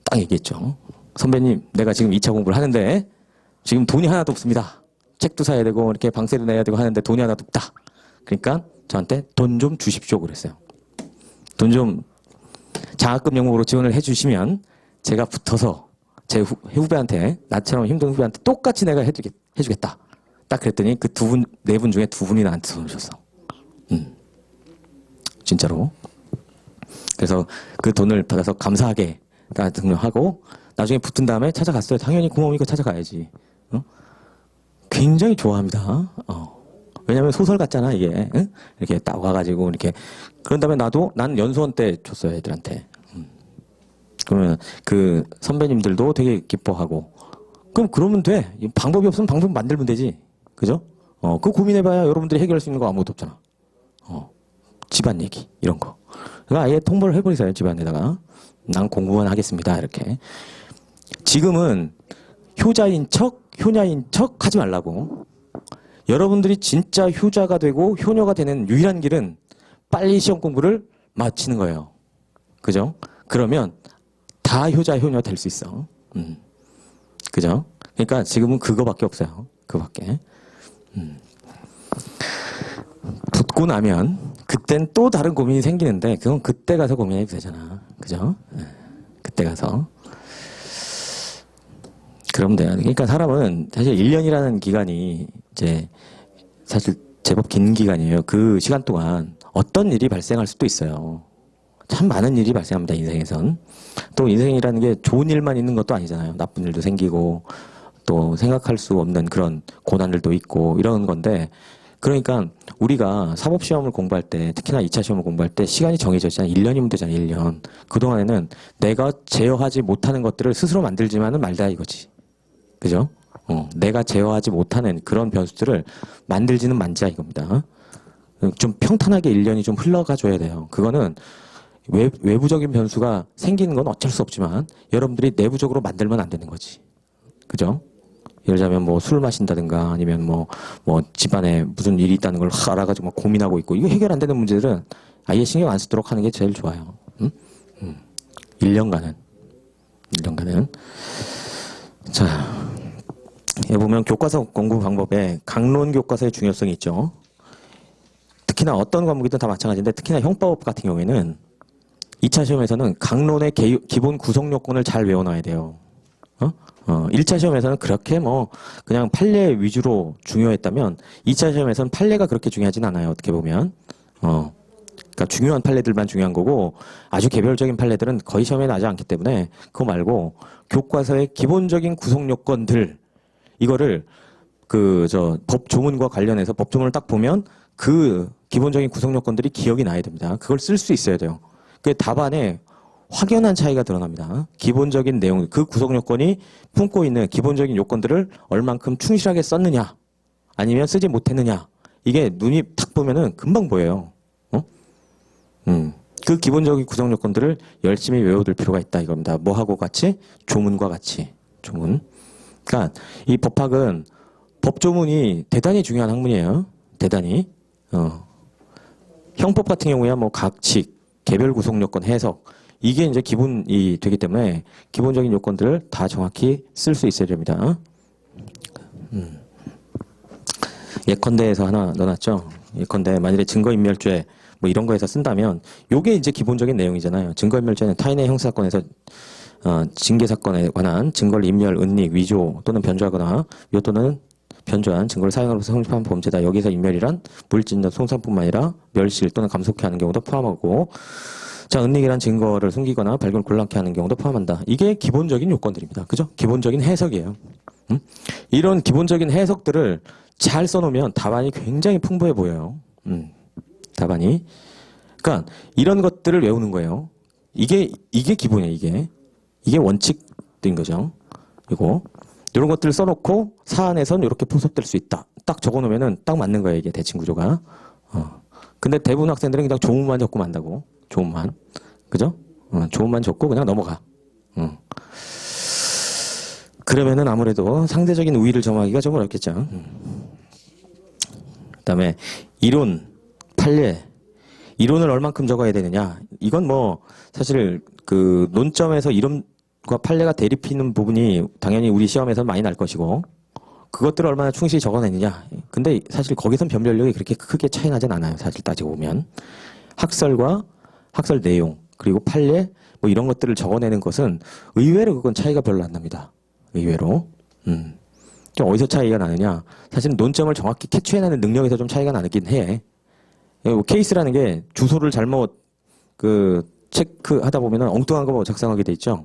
딱 얘기했죠. 선배님, 내가 지금 2차 공부를 하는데 지금 돈이 하나도 없습니다. 책도 사야 되고 이렇게 방세도 내야 되고 하는데 돈이 하나도 없다. 그러니까 저한테 돈 좀 주십시오 그랬어요. 돈 좀 장학금 명목으로 지원을 해주시면 제가 붙어서 제 후배한테 나처럼 힘든 후배한테 똑같이 내가 해주겠다. 딱 그랬더니 그 네 분 중에 두 분이 나한테 손을 줬어. 진짜로. 그래서 그 돈을 받아서 감사하게 다 등록하고 나중에 붙은 다음에 찾아갔어요. 당연히 고마우니까 찾아가야지. 굉장히 좋아합니다. 왜냐면 소설 같잖아 이게. 응? 이렇게 딱 와가지고 이렇게 그런 다음에 난 연수원 때 줬어요 애들한테. 그러면 그 선배님들도 되게 기뻐하고 그러면 돼. 방법이 없으면 방법 만들면 되지. 그죠? 그거 고민해봐야 여러분들이 해결할 수 있는 거 아무것도 없잖아. 집안 얘기 이런 거. 그러니까 아예 통보를 해버리세요 집안에다가. 난 공부만 하겠습니다 이렇게. 지금은 효자인 척 효녀인 척 하지 말라고. 여러분들이 진짜 효자가 되고 효녀가 되는 유일한 길은 빨리 시험 공부를 마치는 거예요. 그죠? 그러면 다 효자 효녀 될 수 있어. 그죠? 그러니까 지금은 그거밖에 없어요. 그거밖에. 붙고 나면 그땐 또 다른 고민이 생기는데 그건 그때 가서 고민해도 되잖아. 그죠? 그때 가서. 그러면 돼요. 그러니까 사람은 사실 1년이라는 기간이 이제 사실 제법 긴 기간이에요. 그 시간 동안 어떤 일이 발생할 수도 있어요. 참 많은 일이 발생합니다, 인생에선. 또 인생이라는 게 좋은 일만 있는 것도 아니잖아요. 나쁜 일도 생기고 또 생각할 수 없는 그런 고난들도 있고 이런 건데 그러니까 우리가 사법시험을 공부할 때 특히나 2차 시험을 공부할 때 시간이 정해져 있잖아요. 1년이면 되잖아요. 1년. 그동안에는 내가 제어하지 못하는 것들을 스스로 만들지만은 말다 이거지. 그죠? 내가 제어하지 못하는 그런 변수들을 만들지는 만자 이겁니다. 좀 평탄하게 1년이 좀 흘러가 줘야 돼요. 그거는 외부적인 변수가 생기는 건 어쩔 수 없지만 여러분들이 내부적으로 만들면 안 되는 거지. 그죠? 예를 들자면 뭐 술 마신다든가 아니면 뭐 집안에 무슨 일이 있다는 걸 알아가지고 막 고민하고 있고 이거 해결 안 되는 문제들은 아예 신경 안 쓰도록 하는 게 제일 좋아요. 1년간은. 자, 여기 보면 교과서 공부 방법에 강론 교과서의 중요성이 있죠. 특히나 어떤 과목이든 다 마찬가지인데 특히나 형법 같은 경우에는 2차 시험에서는 강론의 기본 구성 요건을 잘 외워놔야 돼요. 1차 시험에서는 그렇게 그냥 판례 위주로 중요했다면 2차 시험에서는 판례가 그렇게 중요하진 않아요. 어떻게 보면. 그러니까 중요한 판례들만 중요한 거고 아주 개별적인 판례들은 거의 시험에 나지 않기 때문에 그거 말고 교과서의 기본적인 구성 요건들 이거를 법 조문과 관련해서 법 조문을 딱 보면 그 기본적인 구성 요건들이 기억이 나야 됩니다. 그걸 쓸 수 있어야 돼요. 그 답안에 확연한 차이가 드러납니다. 기본적인 내용, 그 구성 요건이 품고 있는 기본적인 요건들을 얼만큼 충실하게 썼느냐, 아니면 쓰지 못했느냐, 이게 눈이 탁 보면은 금방 보여요. 그 기본적인 구성 요건들을 열심히 외워둘 필요가 있다 이겁니다. 뭐하고 같이? 조문과 같이. 조문. 그러니까 이 법학은 법조문이 대단히 중요한 학문이에요. 대단히. 형법 같은 경우야 뭐 각칙, 개별 구성 요건 해석, 이게 이제 기본이 되기 때문에 기본적인 요건들을 다 정확히 쓸 수 있어야 됩니다. 예컨대에서 하나 넣어놨죠. 예컨대 만일에 증거인멸죄 뭐 이런 거에서 쓴다면 요게 이제 기본적인 내용이잖아요. 증거인멸죄는 타인의 형사사건에서 징계사건에 관한 증거를 인멸, 은닉, 위조 또는 변조하거나 요 또는 변조한 증거를 사용하면서 성립한 범죄다. 여기서 인멸이란 물질적 손상뿐만 아니라 멸실 또는 감속해 하는 경우도 포함하고, 자, 은닉이란 증거를 숨기거나 발견을 곤란케 하는 경우도 포함한다. 이게 기본적인 요건들입니다. 그죠? 기본적인 해석이에요. 이런 기본적인 해석들을 잘 써놓으면 답안이 굉장히 풍부해 보여요. 답안이. 그러니까 이런 것들을 외우는 거예요. 이게 기본이에요. 이게 원칙인 거죠. 이거. 이런 것들을 써놓고 사안에선 이렇게 포섭될 수 있다. 딱 적어놓으면은 딱 맞는 거예요. 이게 대칭 구조가. 근데 대부분 학생들은 그냥 조문만 적고 만다고. 조문만. 그죠? 조문만 적고 그냥 넘어가. 그러면은 아무래도 상대적인 우위를 점하기가 좀 어렵겠죠. 그다음에 이론, 판례. 이론을 얼만큼 적어야 되느냐. 이건 뭐 사실 그 논점에서 이론과 판례가 대립히는 부분이 당연히 우리 시험에서 많이 날 것이고, 그것들을 얼마나 충실히 적어내느냐. 근데 사실 거기선 변별력이 그렇게 크게 차이 나진 않아요. 사실 따지고 보면. 학설과 학설 내용, 그리고 판례, 뭐 이런 것들을 적어내는 것은 의외로 그건 차이가 별로 안 납니다. 의외로. 좀 어디서 차이가 나느냐. 사실 논점을 정확히 캐치해내는 능력에서 좀 차이가 나긴 해. 케이스라는 게 주소를 잘못 체크하다 보면은 엉뚱한 거 작성하게 돼 있죠.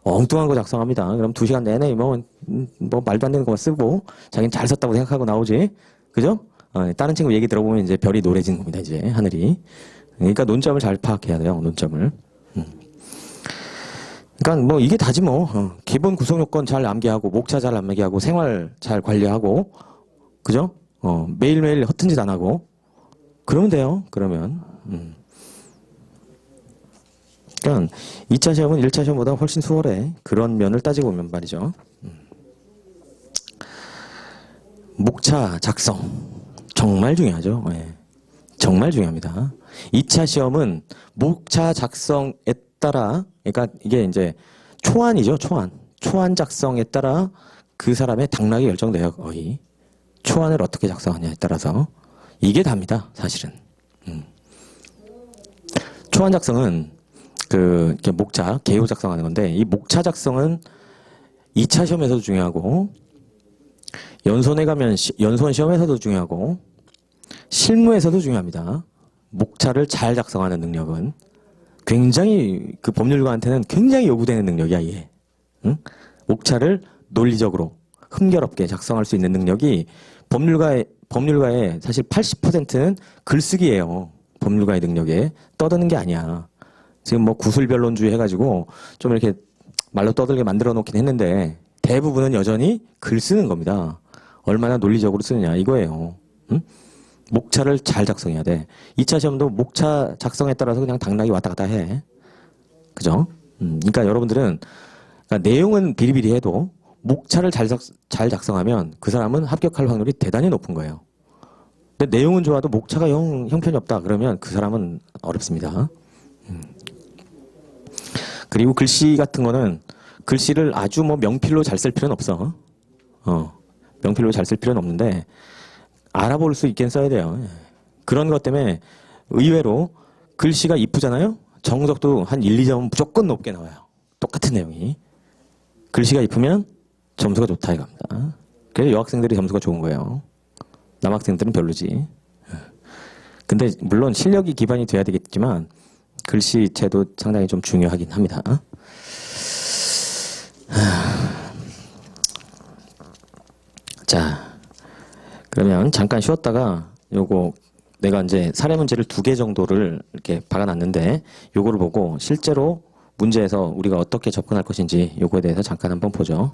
엉뚱한 거 작성합니다. 그럼 2시간 내내 뭐 말도 안 되는 거 쓰고 자기는 잘 썼다고 생각하고 나오지. 그죠? 다른 친구 얘기 들어보면 이제 별이 노래지는 겁니다. 이제 하늘이. 그러니까 논점을 잘 파악해야 돼요. 논점을. 그러니까 뭐 이게 다지 뭐. 기본 구성 요건 잘 암기하고, 목차 잘 암기하고, 생활 잘 관리하고, 그죠? 매일매일 허튼 짓 안 하고, 그러면 돼요. 그러면. 그러니까 2차 시험은 1차 시험보다 훨씬 수월해. 그런 면을 따지고 보면 말이죠. 목차 작성. 정말 중요하죠. 네. 정말 중요합니다. 2차 시험은 목차 작성에 따라, 그러니까 이게 이제 초안이죠. 초안 작성에 따라 그 사람의 당락이 결정돼요. 거의. 초안을 어떻게 작성하냐에 따라서. 이게 답니다. 사실은. 초안 작성은 이렇게 목차, 개요 작성하는 건데, 이 목차 작성은 2차 시험에서도 중요하고, 연수원에 가면 연수원 시험에서도 중요하고, 실무에서도 중요합니다. 목차를 잘 작성하는 능력은 굉장히 그 법률가한테는 굉장히 요구되는 능력이야, 이게. 목차를 논리적으로 흥결없게 작성할 수 있는 능력이 법률가의 사실 80%는 글쓰기예요. 법률가의 능력에 떠드는 게 아니야. 지금 뭐 구술변론주의 해가지고 좀 이렇게 말로 떠들게 만들어 놓긴 했는데 대부분은 여전히 글 쓰는 겁니다. 얼마나 논리적으로 쓰느냐 이거예요. 목차를 잘 작성해야 돼. 2차 시험도 목차 작성에 따라서 그냥 당락이 왔다 갔다 해. 그죠? 그러니까 여러분들은 그러니까 내용은 비리비리해도 목차를 잘 작성하면 그 사람은 합격할 확률이 대단히 높은 거예요. 근데 내용은 좋아도 목차가 형편이 없다 그러면 그 사람은 어렵습니다. 그리고 글씨 같은 거는 글씨를 아주 뭐 명필로 잘 쓸 필요는 없어. 명필로 잘 쓸 필요는 없는데 알아볼 수 있게 써야 돼요. 그런 것 때문에 의외로 글씨가 이쁘잖아요. 정석도 한 1, 2점 무조건 높게 나와요. 똑같은 내용이. 글씨가 이쁘면 점수가 좋다 이겁니다. 그래서 여학생들이 점수가 좋은 거예요. 남학생들은 별로지. 근데 물론 실력이 기반이 돼야 되겠지만 글씨체도 상당히 좀 중요하긴 합니다. 자, 그러면 잠깐 쉬었다가 요거 내가 이제 사례 문제를 2개 정도를 이렇게 박아놨는데 요거를 보고 실제로 문제에서 우리가 어떻게 접근할 것인지 요거에 대해서 잠깐 한번 보죠.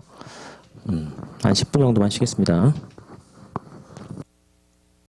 한 10분 정도만 쉬겠습니다.